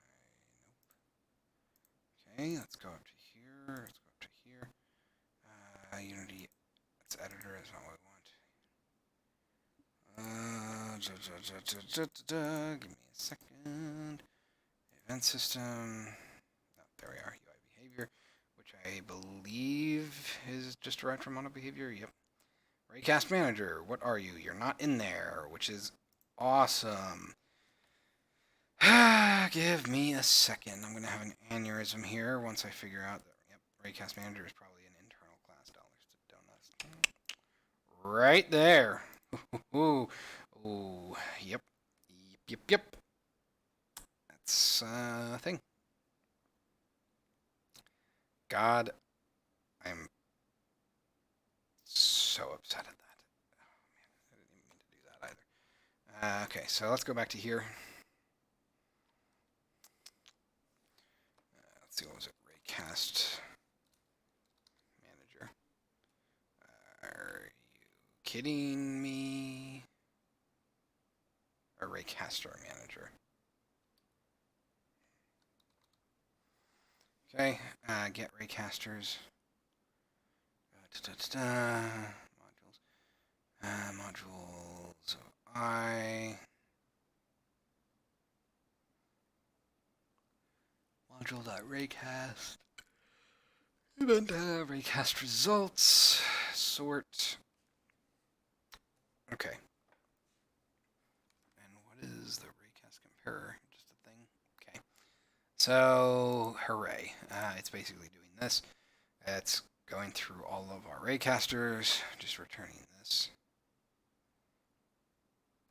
nope. Okay, let's go up to here, let's go up to here. Unity, that's editor, is not what we want. Give me a second. Event system. Oh, there we are. UI behavior, which I believe is just derived from mono behavior. Yep. Raycast manager. What are you? You're not in there, which is awesome. Give me a second. I'm gonna have an aneurysm here once I figure out that Raycast manager is probably an internal class. Dollars to donuts. Right there. Ooh. Ooh. Yep. Yep. That's a thing. God, I'm so upset at that. Oh man, I didn't even mean to do that either. Okay, so let's go back to here. Let's see, what was it? Raycast manager. Are you kidding me? A raycaster manager. Okay, get raycasters. Modules. Modules I. Module.raycast. Event raycast results. Sort. Okay. And what is the raycast comparer? Just a thing. Okay. So, hooray. It's basically doing this. It's going through all of our raycasters, just returning this.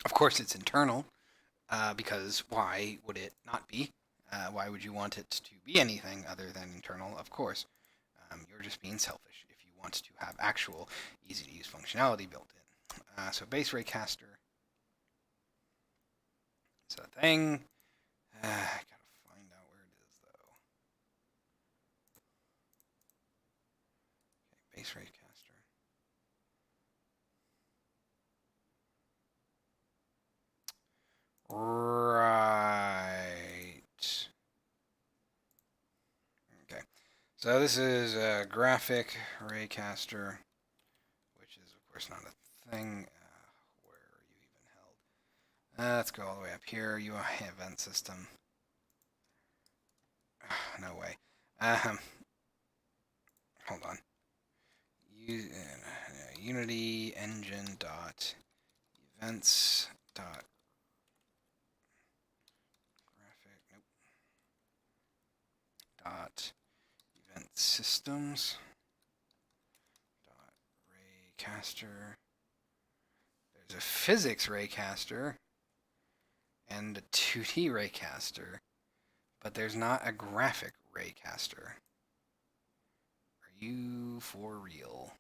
Of course, it's internal, because why would it not be? Why would you want it to be anything other than internal? Of course. You're just being selfish if you want to have actual easy-to-use functionality built in. So base raycaster is a thing. I gotta find out where it is, though. Okay, base raycaster. Right. Okay. So this is a graphic raycaster, which is, of course, not a thing. Where are you even held? Let's go all the way up here. UI event system. No way. Hold on. Unity engine dot events dot graphic. Nope. Dot event systems dot raycaster. There's a physics raycaster and a 2D raycaster, but there's not a graphic raycaster. Are you for real?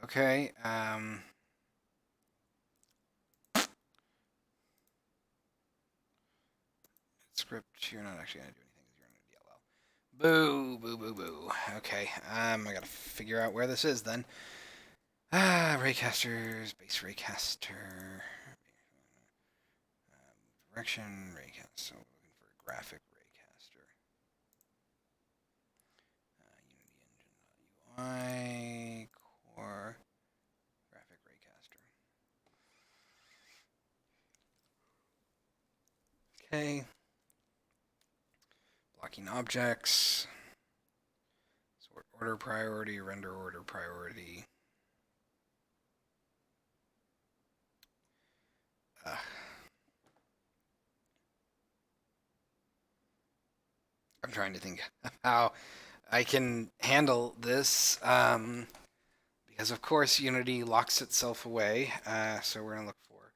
Okay, script, you're not actually going to do anything because you're going to DLL. Boo, boo, boo, boo. Okay, I gotta figure out where this is then. Raycasters, base raycaster, direction, raycast. So we're looking for a graphic raycaster. Unity engine.ui, core, graphic raycaster. Okay. Blocking objects. Sort order priority, render order priority. I'm trying to think of how I can handle this, because of course Unity locks itself away. So we're gonna look for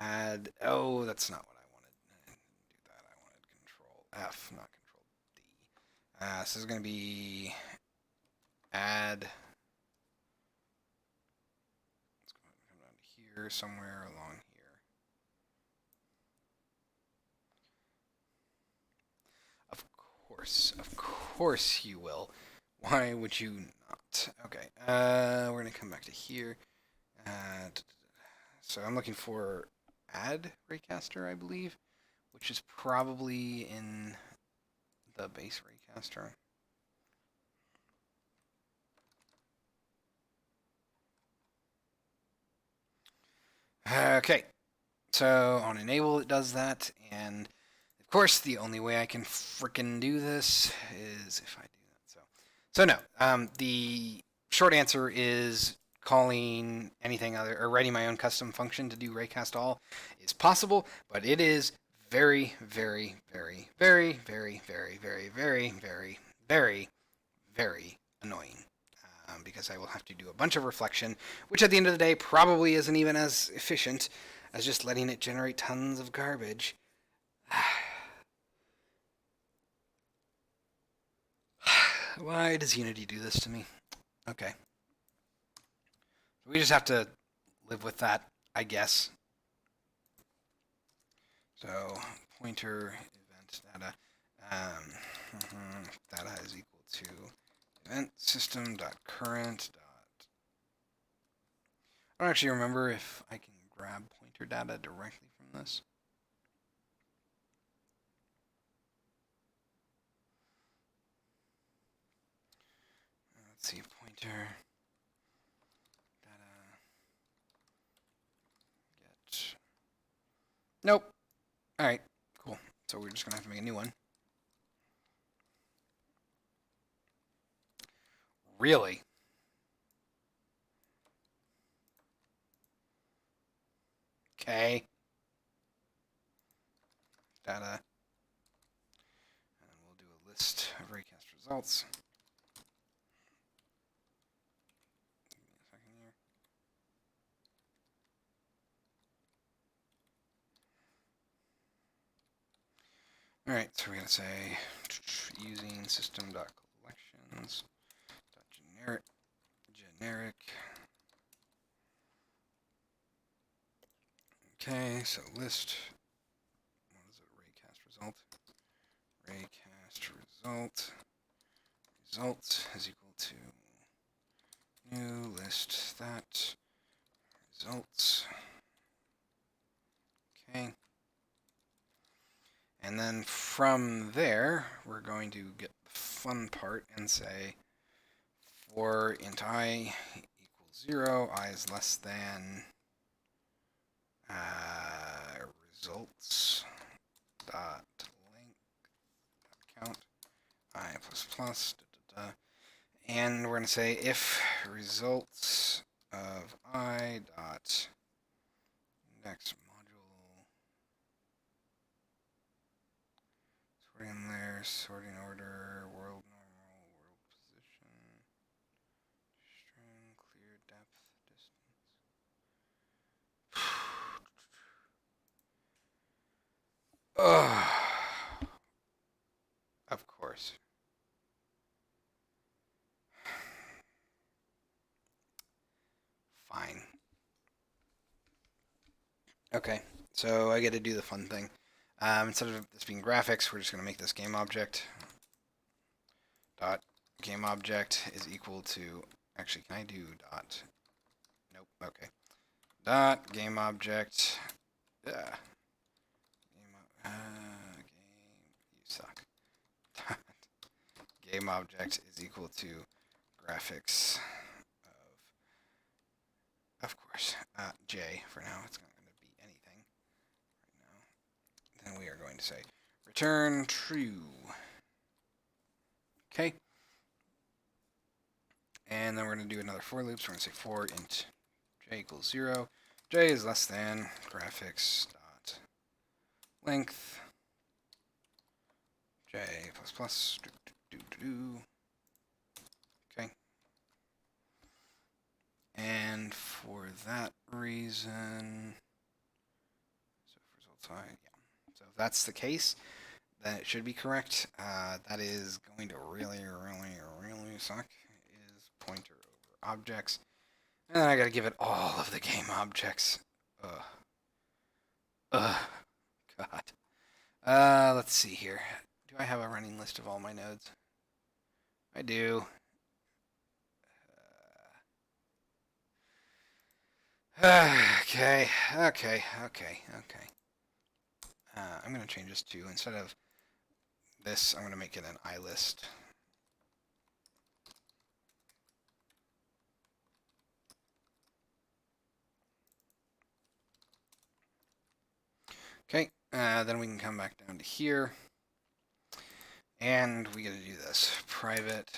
add. Oh, that's not what I wanted. I didn't do that. I wanted Control F, not Control D. So this is gonna be add. Let's go ahead and come down to here, somewhere along here. Of course you will. Why would you not? Okay, we're gonna come back to here. So I'm looking for add raycaster, I believe, which is probably in the base raycaster. Okay, so on enable it does that, and of course the only way I can frickin' do this is if I do that. So no, the short answer is calling anything other or writing my own custom function to do raycast all is possible, but it is very, very, very, very, very, very, very, very, very, very, very annoying. Because I will have to do a bunch of reflection, which at the end of the day probably isn't even as efficient as just letting it generate tons of garbage. Why does Unity do this to me? Okay. We just have to live with that, I guess. So pointer event data data is equal to event system dot current dot. I don't actually remember if I can grab pointer data directly from this. Let's see, pointer data get. Nope. All right, cool. So we're just gonna have to make a new one. Really? Okay. Data. And we'll do a list of raycast results. Give me a second here. All right, so we're gonna say using system.collections.generic. Okay, so list. What is it? Raycast result. Raycast result is equal to new list that results. Okay. And then from there, we're going to get the fun part and say for int I equals 0, I is less than results dot length count I plus plus and we're going to say if results of I dot index module sorting layer, sorting order, world normal, world position, string, clear depth, distance. Of course. Fine. Okay, so I get to do the fun thing. Instead of this being graphics, we're just going to make this game object. Dot game object is equal to. Actually, can I do dot? Nope. Okay. Dot game object. Game. You suck. Game object is equal to graphics of course, J for now. It's not going to be anything right now. Then we are going to say return true. Okay. And then we're going to do another for loop. So we're going to say for int j equals 0. J is less than graphics dot length j plus plus. Okay. And for that reason, so if results I, yeah. So if that's the case, then it should be correct. That is going to really suck. Is pointer over objects, and then I got to give it all of the game objects. God. Let's see here. Do I have a running list of all my nodes? I do. Okay. I'm going to change this to, instead of this, I'm going to make it an I list. Okay, then we can come back down to here. And we got to do this. Private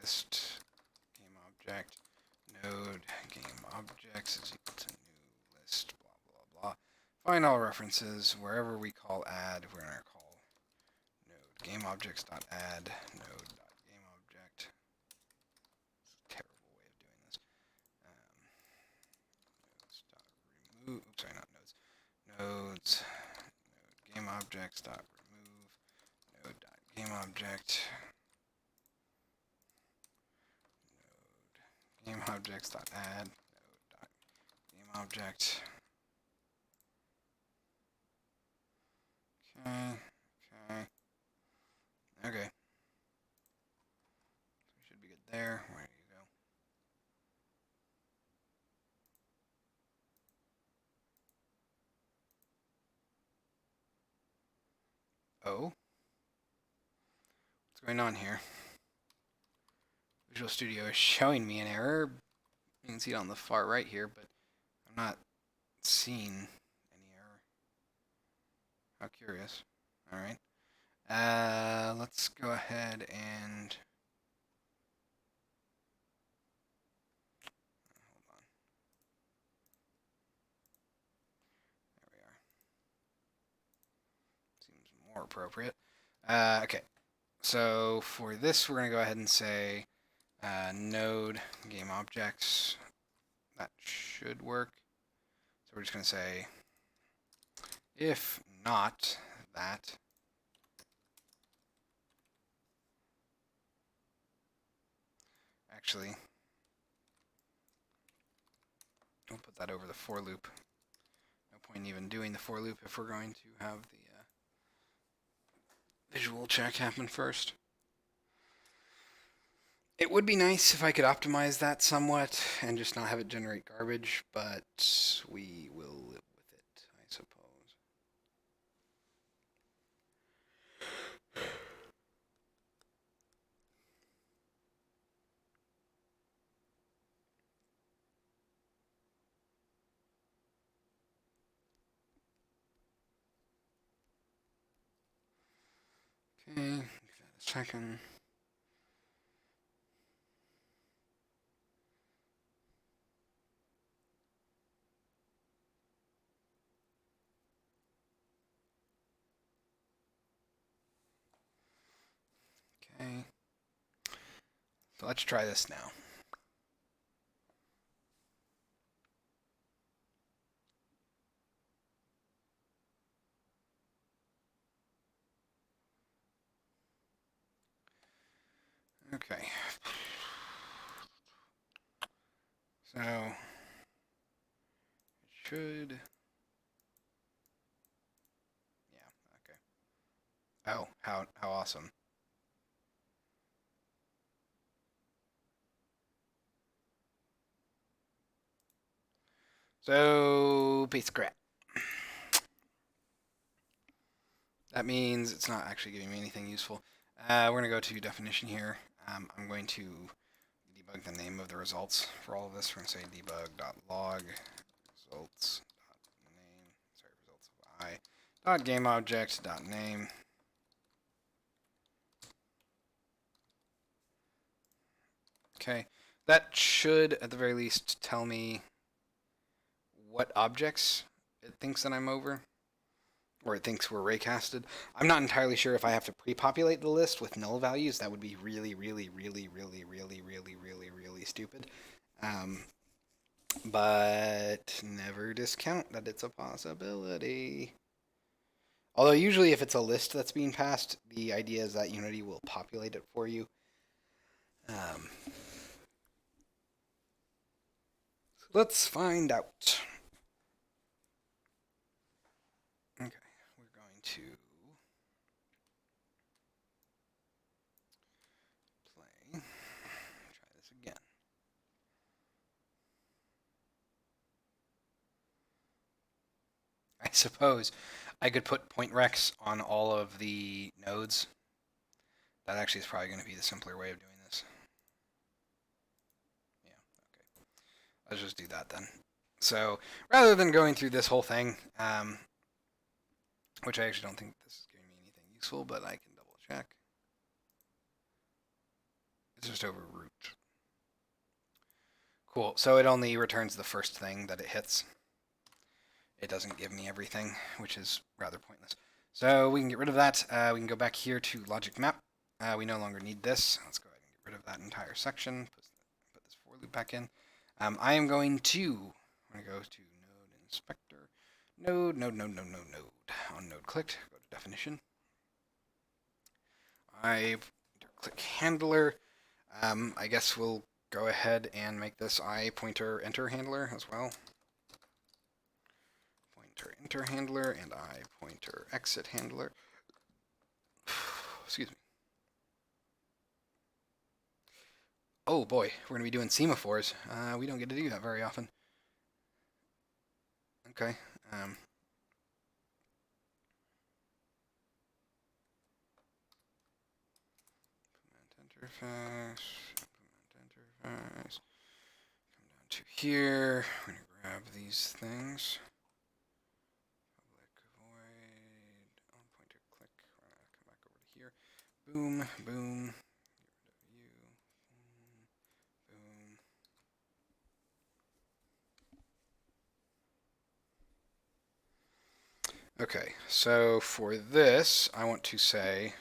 list game object node game objects is equal to new list blah blah blah. Find all references wherever we call add. We're going to call node game objects dot add node dot game object. It's a terrible way of doing this. Nodes dot remove. Oops, sorry, not nodes. Nodes node game objects dot remove node dot game object. Game objects dot add node dot game object. Okay. So we should be good there. Where do you go? Uh-oh. What's going on here? Visual Studio is showing me an error. You can see it on the far right here, but I'm not seeing any error. How curious. All right. Let's go ahead and hold on. There we are. Seems more appropriate. Okay. So for this, we're going to go ahead and say node game objects. That should work. So we're just going to say if not that, actually, we'll put that over the for loop. No point even doing the for loop if we're going to have the visual check happen first. It would be nice if I could optimize that somewhat and just not have it generate garbage, but we will live with it, I suppose. Okay, give that a second. Okay. So let's try this now. Okay. So it should. Yeah. Okay. Oh, how awesome. So piece of crap. That means it's not actually giving me anything useful. We're going to go to definition here. I'm going to debug the name of the results for all of this. We're going to say debug.log results.name. Sorry, results of I. Dot game object dot name. Okay, that should at the very least tell me what objects it thinks that I'm over, or it thinks were raycasted. I'm not entirely sure if I have to pre-populate the list with null values. That would be really, really, really, really, really, really, really, really stupid. But never discount that it's a possibility. Although usually if it's a list that's being passed, the idea is that Unity will populate it for you. So let's find out. Okay, we're going to play. Try this again. I suppose I could put point recs on all of the nodes. That actually is probably going to be the simpler way of doing this. Yeah, okay. Let's just do that then. So rather than going through this whole thing, which I actually don't think this is giving me anything useful, but I can double check. It's just over root. Cool. So it only returns the first thing that it hits. It doesn't give me everything, which is rather pointless. So we can get rid of that. We can go back here to logic map. We no longer need this. Let's go ahead and get rid of that entire section. Put this for loop back in. I am going to go to node inspector. Node. On node clicked, go to definition. I click handler. I guess we'll go ahead and make this I pointer enter handler as well. Pointer enter handler and I pointer exit handler. Excuse me. Oh boy, we're going to be doing semaphores. We don't get to do that very often. Okay. interface. Come down to here. We're going to grab these things. Public void on pointer click. We're going to come back over to here. Boom, boom. Get rid of you. Boom, boom. Okay, so for this, I want to say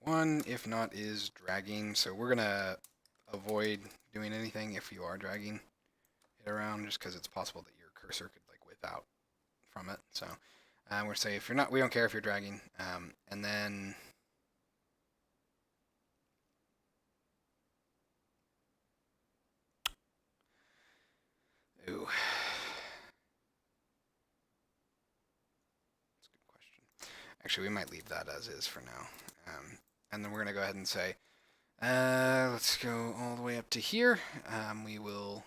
one, if not, is dragging. So we're going to avoid doing anything if you are dragging it around, just because it's possible that your cursor could like whip out from it. So we're going to say if you're not, we don't care if you're dragging. And then ooh. That's a good question. Actually, we might leave that as is for now. And then we're going to go ahead and say, let's go all the way up to here. We will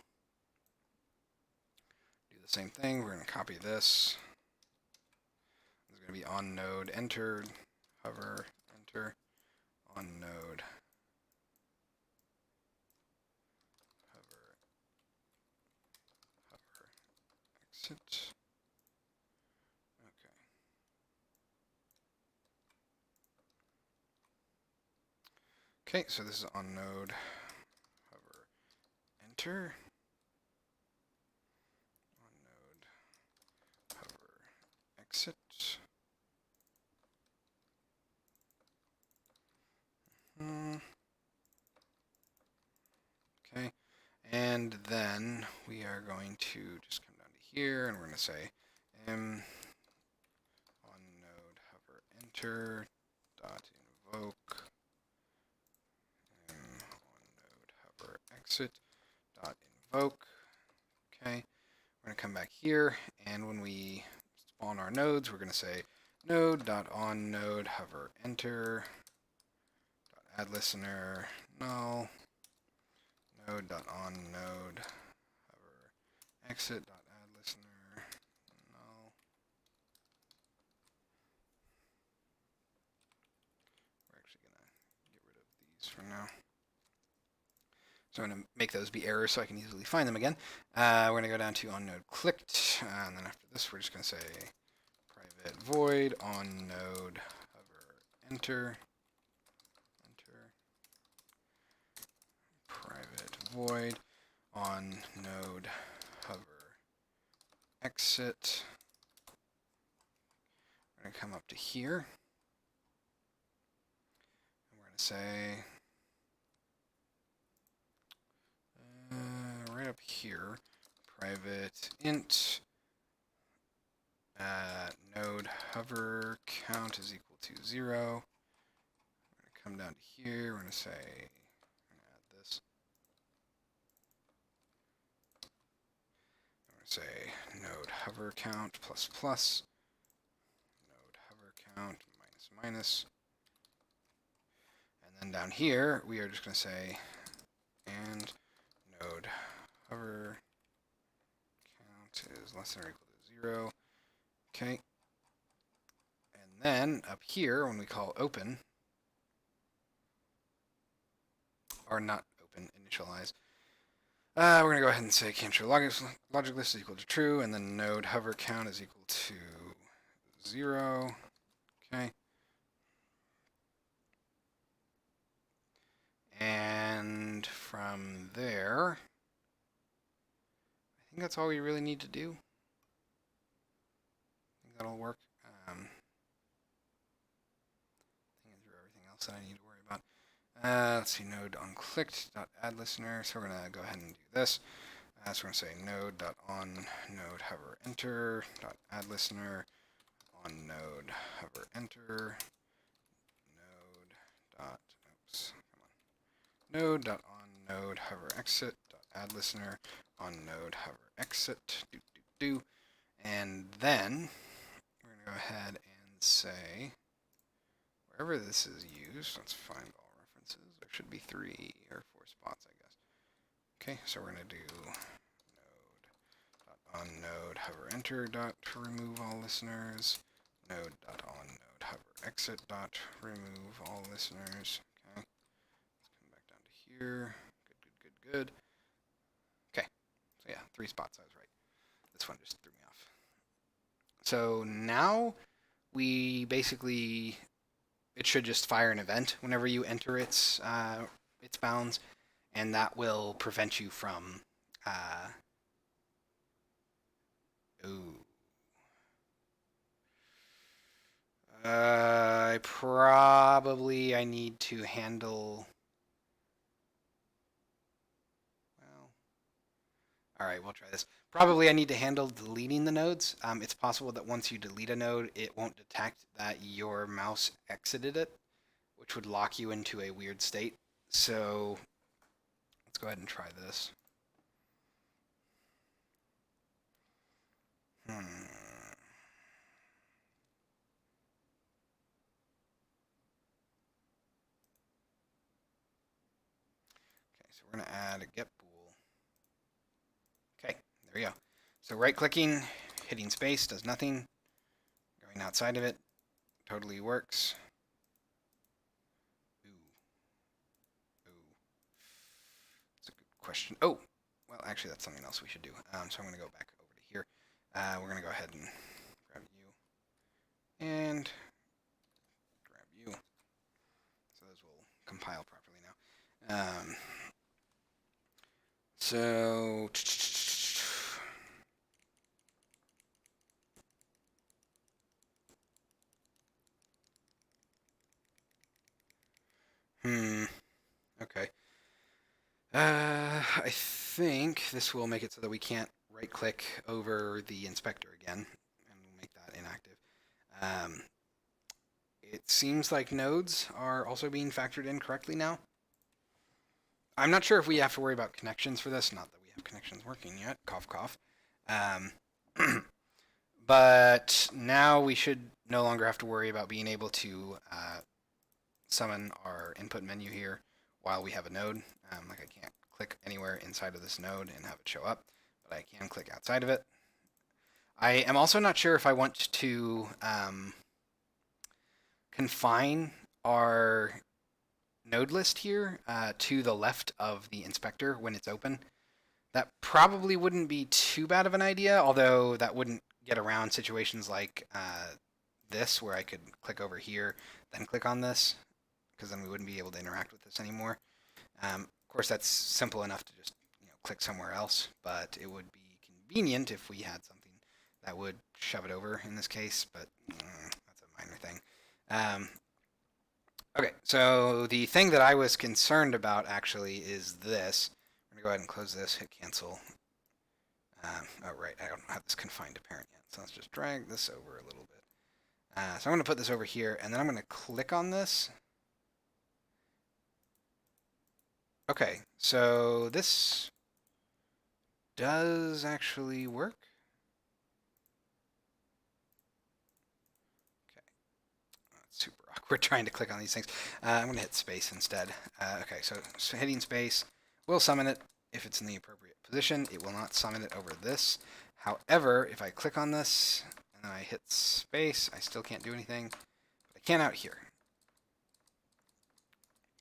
do the same thing. We're going to copy this. It's going to be on node entered, hover, enter, on node, hover, exit. Okay, so this is on node, hover, enter, on node, hover, exit. Okay, and then we are going to just come down to here, and we're going to say m on node, hover, enter, dot invoke, m on node, hover, exit, dot invoke. Okay, we're going to come back here, and when we spawn our nodes, we're going to say node dot on node, hover, enter, dot add listener, null, node dot on node, hover, exit, dot add listener, null. We're actually going to get rid of these for now. So I'm going to make those be errors so I can easily find them again. We're going to go down to on node clicked, and then after this we're just going to say private void on node, hover, enter, private void on node, hover, exit. We're going to come up to here, and we're going to say right up here, private int node hover count is equal to 0. We're going to come down to here. We're going to say, we're going to add this. We're going to say node hover count plus plus, node hover count minus minus. And then down here, we are just going to say and node hover count is less than or equal to 0. Okay. And then up here, when we call open, or not open, initialize, we're going to go ahead and say capture logic list is equal to true, and then node hover count is equal to 0. Okay. And from there, I think that's all we really need to do. I think that'll work. Thinking through everything else that I need to worry about. Let's see, node on clicked dot add listener. So we're gonna go ahead and do this. So we're gonna say node dot on node hover enter dot add listener on node hover enter node dot node dot on node hover exit dot add listener on node hover exit and then we're gonna go ahead and say wherever this is used, let's find all references. There should be 3 or 4 spots, I guess. Okay, so we're gonna do node dot on node hover enter dot to remove all listeners, node dot on node hover exit dot remove all listeners. Okay, let's come back down to here. Good. Okay, so yeah, 3 spots. I was right. This one just threw me off. So now we basically, it should just fire an event whenever you enter its bounds, and that will prevent you from. Ooh. I need to handle. Well, all right, we'll try this. Probably I need to handle deleting the nodes. It's possible that once you delete a node, it won't detect that your mouse exited it, which would lock you into a weird state. So let's go ahead and try this. Okay, so we're going to add a get bool. Okay, there we go. So right-clicking, hitting space does nothing. Going outside of it totally works. That's a good question. Oh, well, actually, that's something else we should do. So I'm going to go back over to here. We're going to go ahead and grab you and grab you. So those will compile properly now. So okay. I think this will make it so that we can't right-click over the inspector again, and we'll make that inactive. It seems like nodes are also being factored in correctly now. I'm not sure if we have to worry about connections for this. Not that we have connections working yet. Cough, cough. But now we should no longer have to worry about being able to summon our input menu here while we have a node. Like I can't click anywhere inside of this node and have it show up, but I can click outside of it. I am also not sure if I want to confine our node list here to the left of the inspector when it's open. That probably wouldn't be too bad of an idea, although that wouldn't get around situations like this, where I could click over here, then click on this, because then we wouldn't be able to interact with this anymore. Of course, that's simple enough to just click somewhere else, but it would be convenient if we had something that would shove it over in this case, but that's a minor thing. Okay, so the thing that I was concerned about actually is this. I'm going to go ahead and close this, hit cancel. Oh, right, I don't have this confined to parent yet, so let's just drag this over a little bit. So I'm going to put this over here, and then I'm going to click on this. Okay, so this does actually work. Okay, that's super awkward trying to click on these things. I'm going to hit space instead. Okay, so hitting space will summon it if it's in the appropriate position. It will not summon it over this. However, if I click on this and then I hit space, I still can't do anything. But I can out here.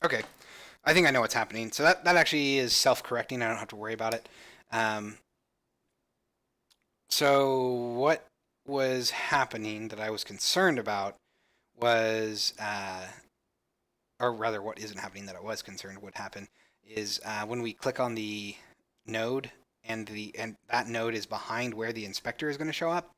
Okay, I think I know what's happening. So that actually is self-correcting. I don't have to worry about it. So what was happening that I was concerned about was, or rather what isn't happening that I was concerned would happen, is when we click on the node and that node is behind where the inspector is going to show up,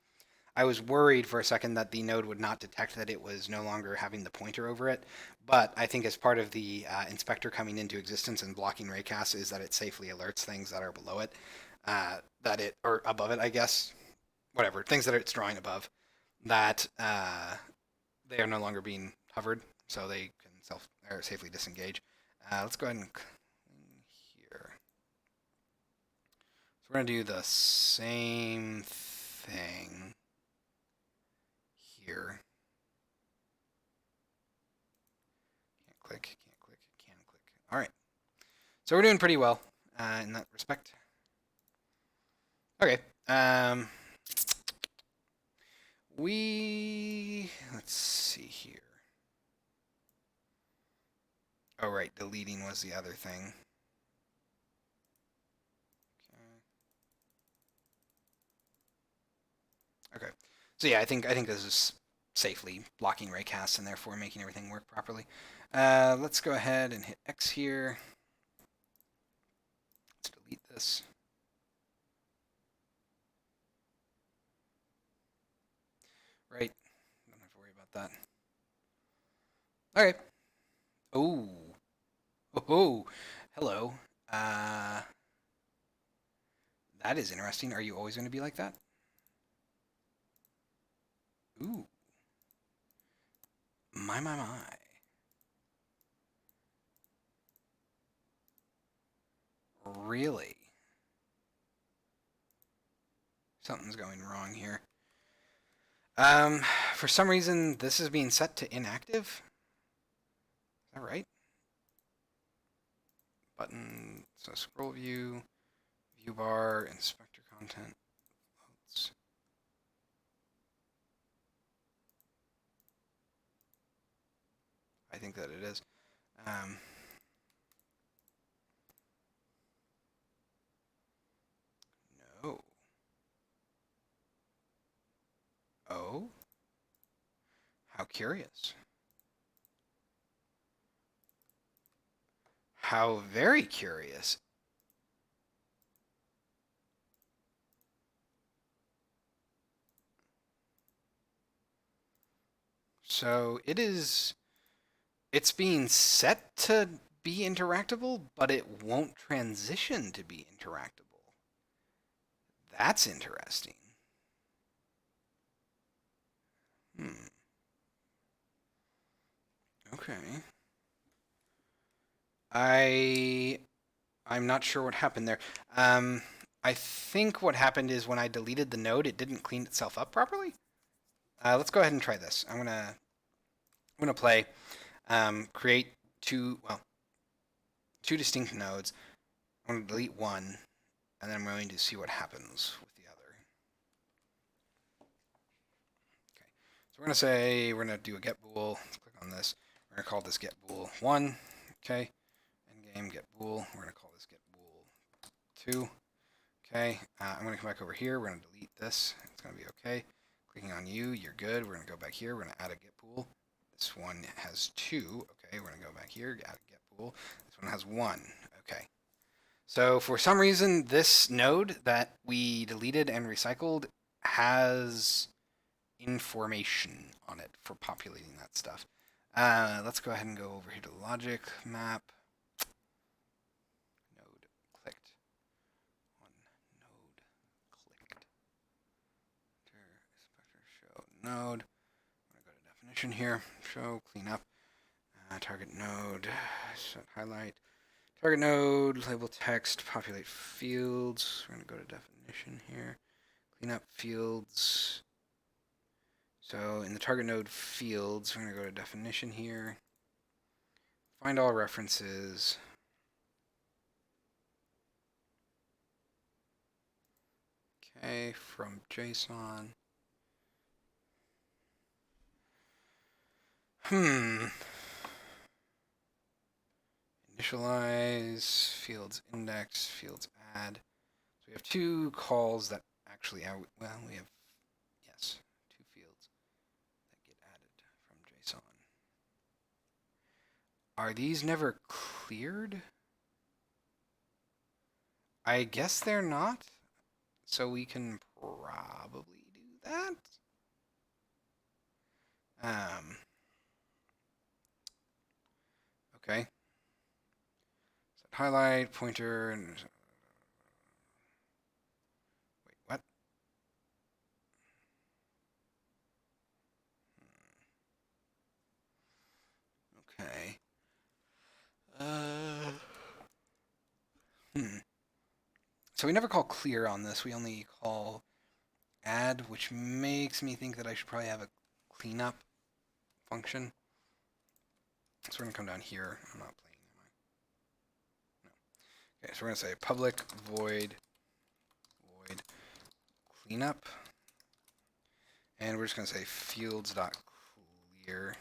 I was worried for a second that the node would not detect that it was no longer having the pointer over it. But I think as part of the inspector coming into existence and blocking raycast is that it safely alerts things that are below it, or above it, I guess, whatever, things that it's drawing above, that they are no longer being hovered, so they can safely disengage. Let's go ahead and clean here. So we're going to do the same thing here. Can't click, can click. All right. So we're doing pretty well in that respect. Okay. Let's see here. Oh, right, deleting was the other thing. Okay. So yeah, I think this is safely blocking raycasts and therefore making everything work properly. Let's go ahead and hit X here. Let's delete this. Right. Don't have to worry about that. Okay. Oh. Oh. Hello. Uh, that is interesting. Are you always going to be like that? Ooh. My. Really? Something's going wrong here. Um, for some reason, this is being set to inactive. Is that right? Button, so scroll view, view bar, inspector content. Loads. I think that it is. No. Oh? How curious. How very curious. So it's being set to be interactable, but it won't transition to be interactable. That's interesting. Hmm. Okay. I I'm not sure what happened there. I think what happened is when I deleted the node, it didn't clean itself up properly. Let's go ahead and try this. I'm gonna play, create two distinct nodes. I'm gonna delete one, and then I'm going to see what happens with the other. Okay, so we're gonna do a get bool. Let's click on this. We're gonna call this get bool one. Okay, endgame get bool. We're gonna call this get bool two. Okay, I'm going to come back over here. We're going to delete this. It's going to be okay. Clicking on you, you're good. We're going to go back here. We're going to add a get pool. This one has two. Okay, we're going to go back here, add a get pool. This one has one. Okay. So for some reason, this node that we deleted and recycled has information on it for populating that stuff. Let's go ahead and go over here to logic map. Node clicked. One node clicked. Inspector show node. I'm going to go to definition here. Show, clean up. Target node, set highlight. Target node, label text, populate fields. We're going to go to definition here. Clean up fields. So in the target node fields, we're going to go to definition here. Find all references. Okay, from JSON. Initialize, fields index, fields add. So we have two calls that actually, well, we have, yes, two fields that get added from JSON. Are these never cleared? I guess they're not. So we can probably do that. Okay. Set highlight, pointer, and wait, what? Okay. Uh, So we never call clear on this. We only call add, which makes me think that I should probably have a cleanup function. So we're gonna come down here. I'm not playing, am I? No. Okay, so we're gonna say public void cleanup, and we're just gonna say fields.clear.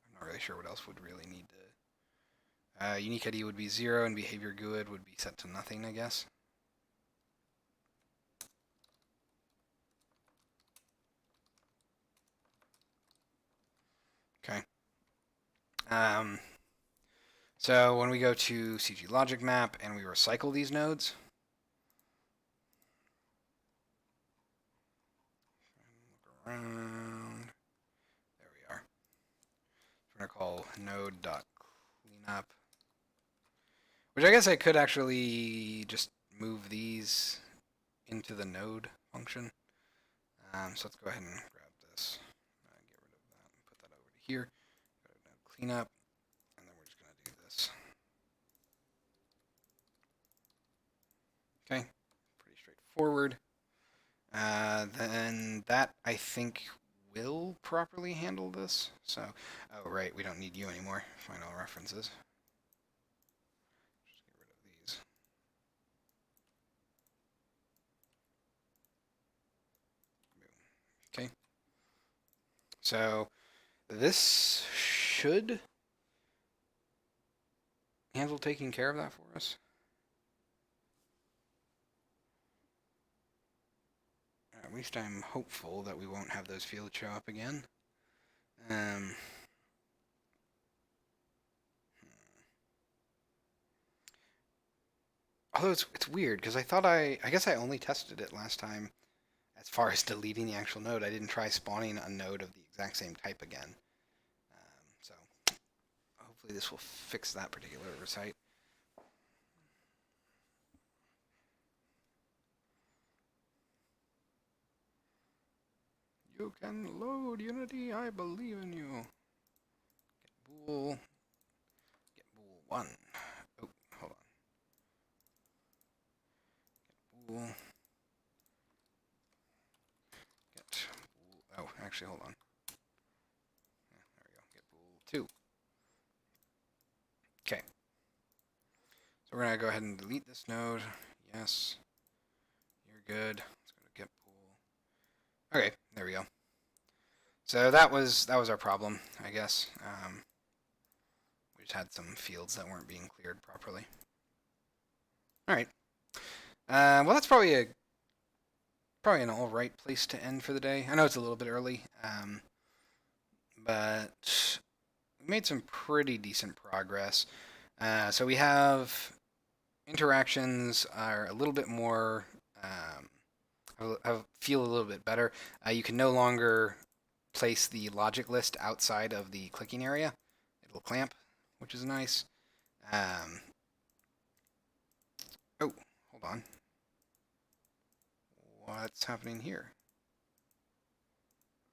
I'm not really sure what else would really need to. Unique ID would be 0, and behavior good would be set to nothing, I guess. Okay. So when we go to CG Logic Map and we recycle these nodes, look around. There we are. We're going to call node.cleanup, which I guess I could actually just move these into the node function. So let's go ahead and grab this, get rid of that, and put that over to here. Go to node cleanup, and then we're just going to do this. Okay, pretty straightforward. Then that, I think, will properly handle this. So, oh right, we don't need you anymore. Find all references. Just get rid of these. Okay. So this should handle taking care of that for us. At least I'm hopeful that we won't have those fields show up again. Although it's weird because I guess I only tested it last time as far as deleting the actual node. I didn't try spawning a node of the exact same type again. So hopefully this will fix that particular oversight. You can load Unity, I believe in you. Get bool. Get bool 1. Oh, hold on. Get bool. Get bool. Oh, actually, hold on. Yeah, there we go. Get bool 2. Okay. So we're going to go ahead and delete this node. Yes. You're good. Let's go to get bool. Okay, there we go. So that was our problem, I guess. We just had some fields that weren't being cleared properly. All right. Well, that's probably an all right place to end for the day. I know it's a little bit early, but we made some pretty decent progress. So we have interactions are a little bit more, feel a little bit better. You can no longer place the logic list outside of the clicking area. It'll clamp, which is nice. Oh, hold on. What's happening here?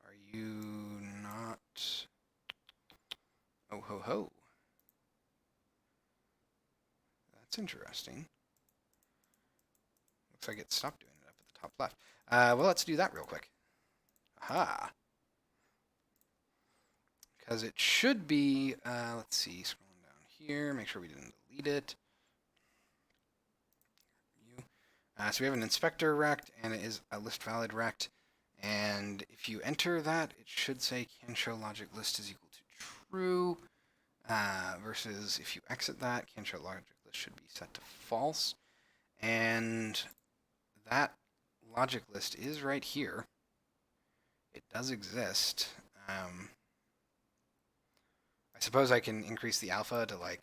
Are you not? Oh ho ho. That's interesting. Looks like it stopped doing it up at the top left. Well, let's do that real quick. Aha. Because it should be, let's see, scrolling down here, make sure we didn't delete it. So we have an inspector rect, and it is a list valid rect. And if you enter that, it should say can show logic list is equal to true. Versus if you exit that, can show logic list should be set to false. And that logic list is right here. It does exist. I suppose I can increase the alpha to like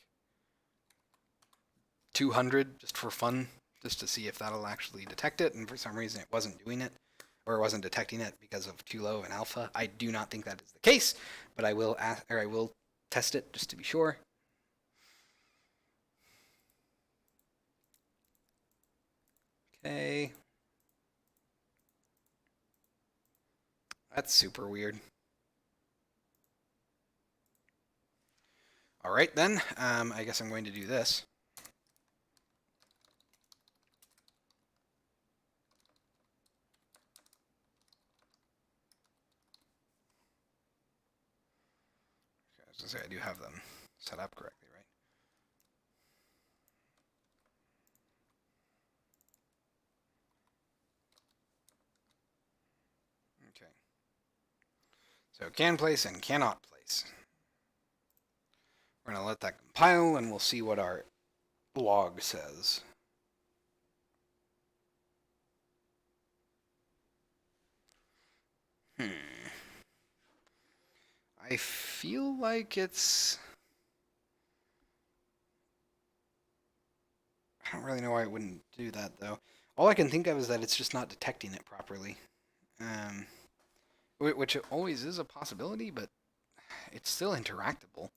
200 just for fun, just to see if that'll actually detect it. And for some reason it wasn't doing it, or it wasn't detecting it because of too low an alpha. I do not think that is the case, but I will test it just to be sure. Okay. That's super weird. All right, then. I guess I'm going to do this. Okay, I was going to say, I do have them set up correctly, right? Okay. So can place and cannot place. We're going to let that compile, and we'll see what our log says. I feel like it's... I don't really know why it wouldn't do that, though. All I can think of is that it's just not detecting it properly. Um, which it always is a possibility, but it's still interactable.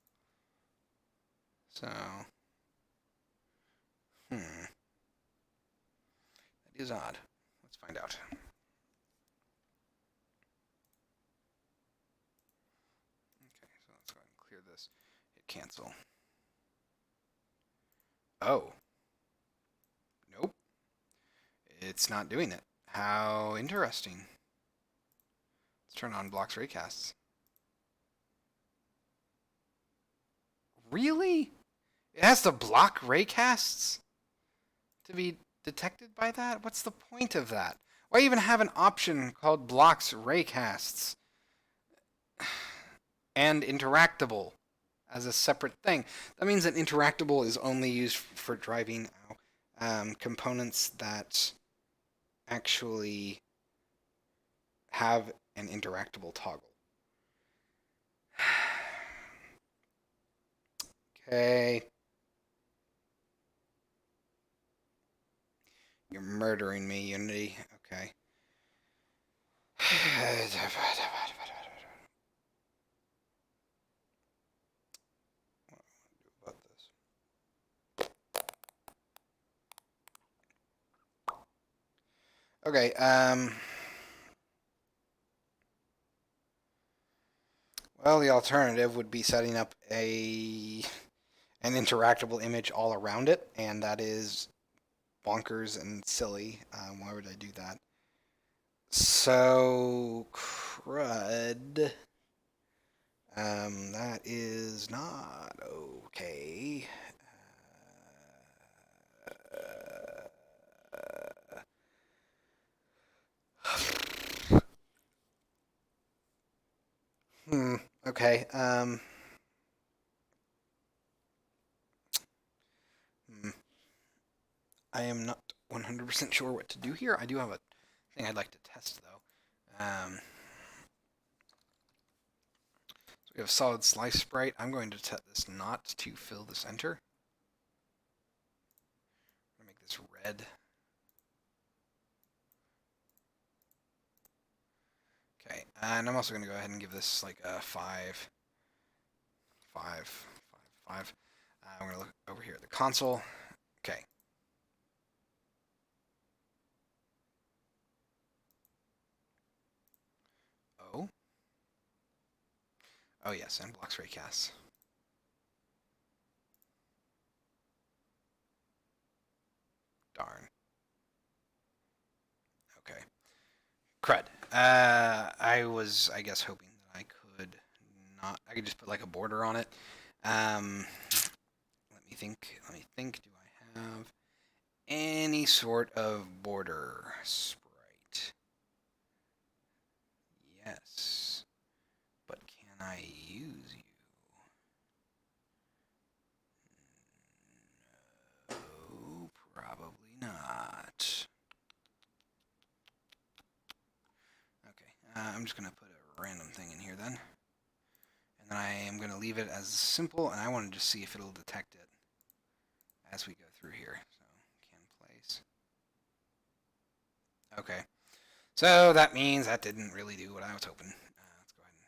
So, that is odd. Let's find out. Okay, so let's go ahead and clear this. Hit cancel. Oh, nope. It's not doing it. How interesting. Let's turn on blocks raycasts. Really? It has to block raycasts to be detected by that? What's the point of that? Why even have an option called blocks raycasts and interactable as a separate thing? That means that interactable is only used for driving components that actually have an interactable toggle. Okay. You're murdering me, Unity. Okay. What do about this? Okay, well, the alternative would be setting up an interactable image all around it, and that is bonkers and silly. Why would I do that? So, crud. That is not okay. Okay. I am not 100% sure what to do here. I do have a thing I'd like to test, though. So we have solid slice sprite. I'm going to set this not to fill the center. I'm going to make this red. Okay, and I'm also going to go ahead and give this like a 5, 5, 5, 5. I'm going to look over here at the console. Okay. Oh. Oh yes, and blocks raycasts. Darn. Okay. Crud. I was, I guess, hoping that I could not. I could just put like a border on it. Let me think. Let me think. Do I have any sort of border sprite? Yes. But can I use you? No, probably not. Okay, I'm just going to put a random thing in here then. And then I am going to leave it as simple, and I want to just see if it'll detect it as we go through here. So, can place. Okay. So that means that didn't really do what I was hoping. Let's go ahead and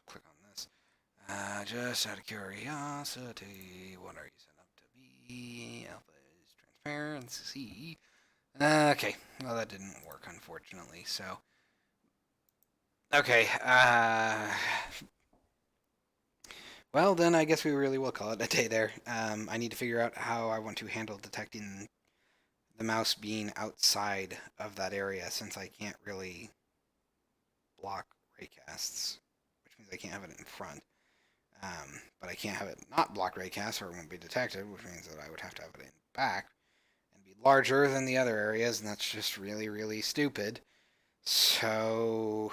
click on this. Just out of curiosity, what are you set up to be? Alpha is transparency. Okay, well that didn't work unfortunately. So, okay. Well then I guess we really will call it a day there. I need to figure out how I want to handle detecting the mouse being outside of that area since I can't really block raycasts, which means I can't have it in front. But I can't have it not block raycasts or it won't be detected, which means that I would have to have it in back and be larger than the other areas, and that's just really, really stupid. So,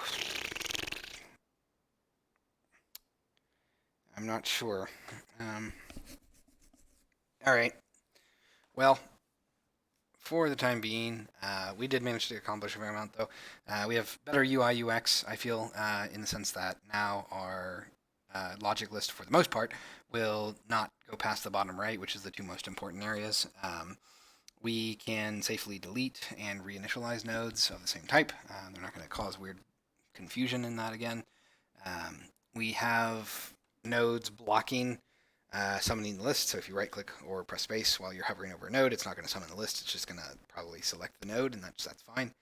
I'm not sure. Um, all right. Well, for the time being, we did manage to accomplish a fair amount, though. We have better UI UX, I feel, in the sense that now our logic list, for the most part, will not go past the bottom right, which is the two most important areas. We can safely delete and reinitialize nodes of the same type. They're not going to cause weird confusion in that again. Um, we have nodes blocking summoning the list. So if you right click or press space while you're hovering over a node, it's not going to summon the list. It's just going to probably select the node, and that's fine.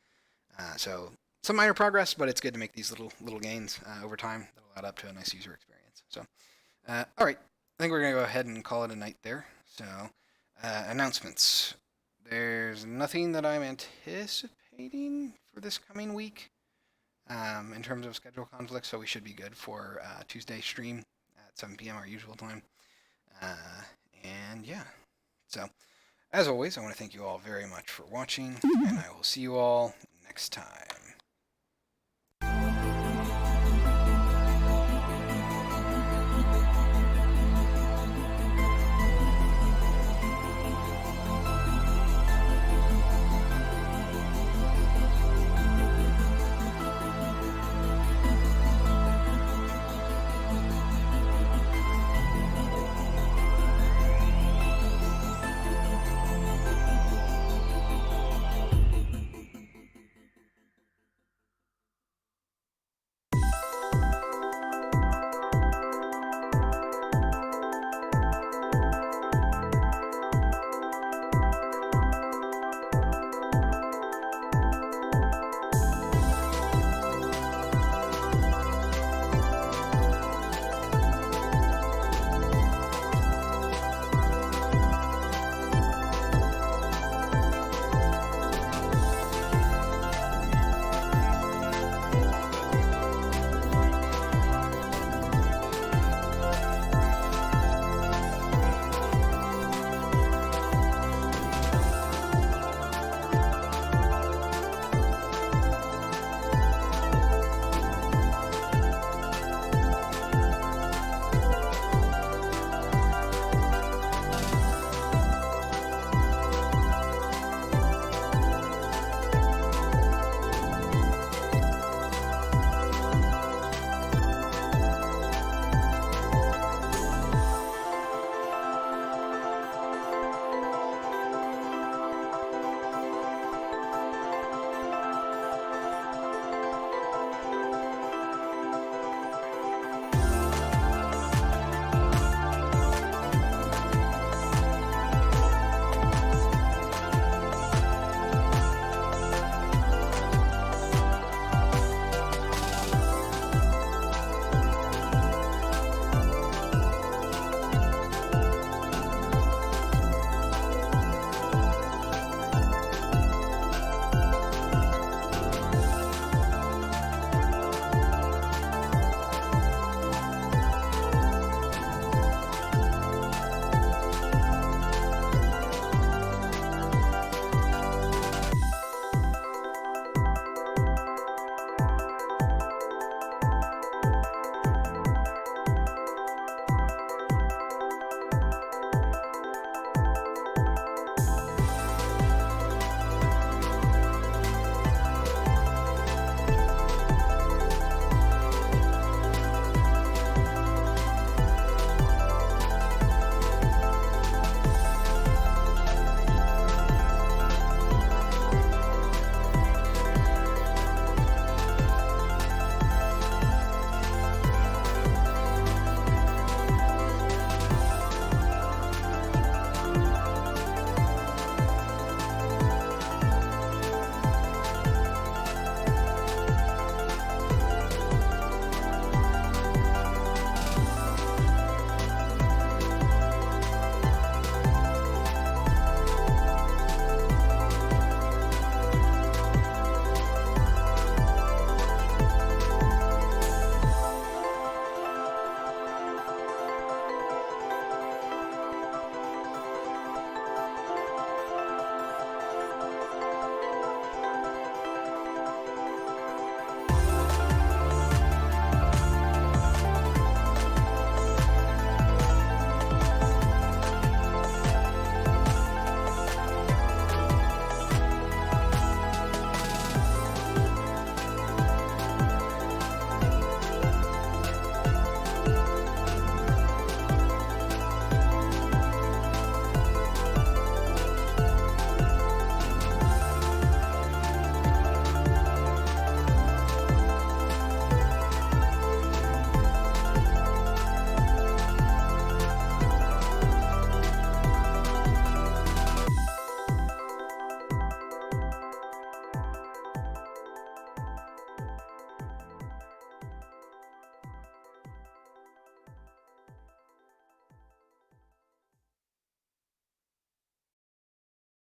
So some minor progress, but it's good to make these little gains over time. That'll add up to a nice user experience. So all right, I think we're going to go ahead and call it a night there. So announcements. There's nothing that I'm anticipating for this coming week in terms of schedule conflicts, so we should be good for Tuesday stream at 7 p.m. our usual time. Uh, and yeah, so as always, I want to thank you all very much for watching, and I will see you all next time.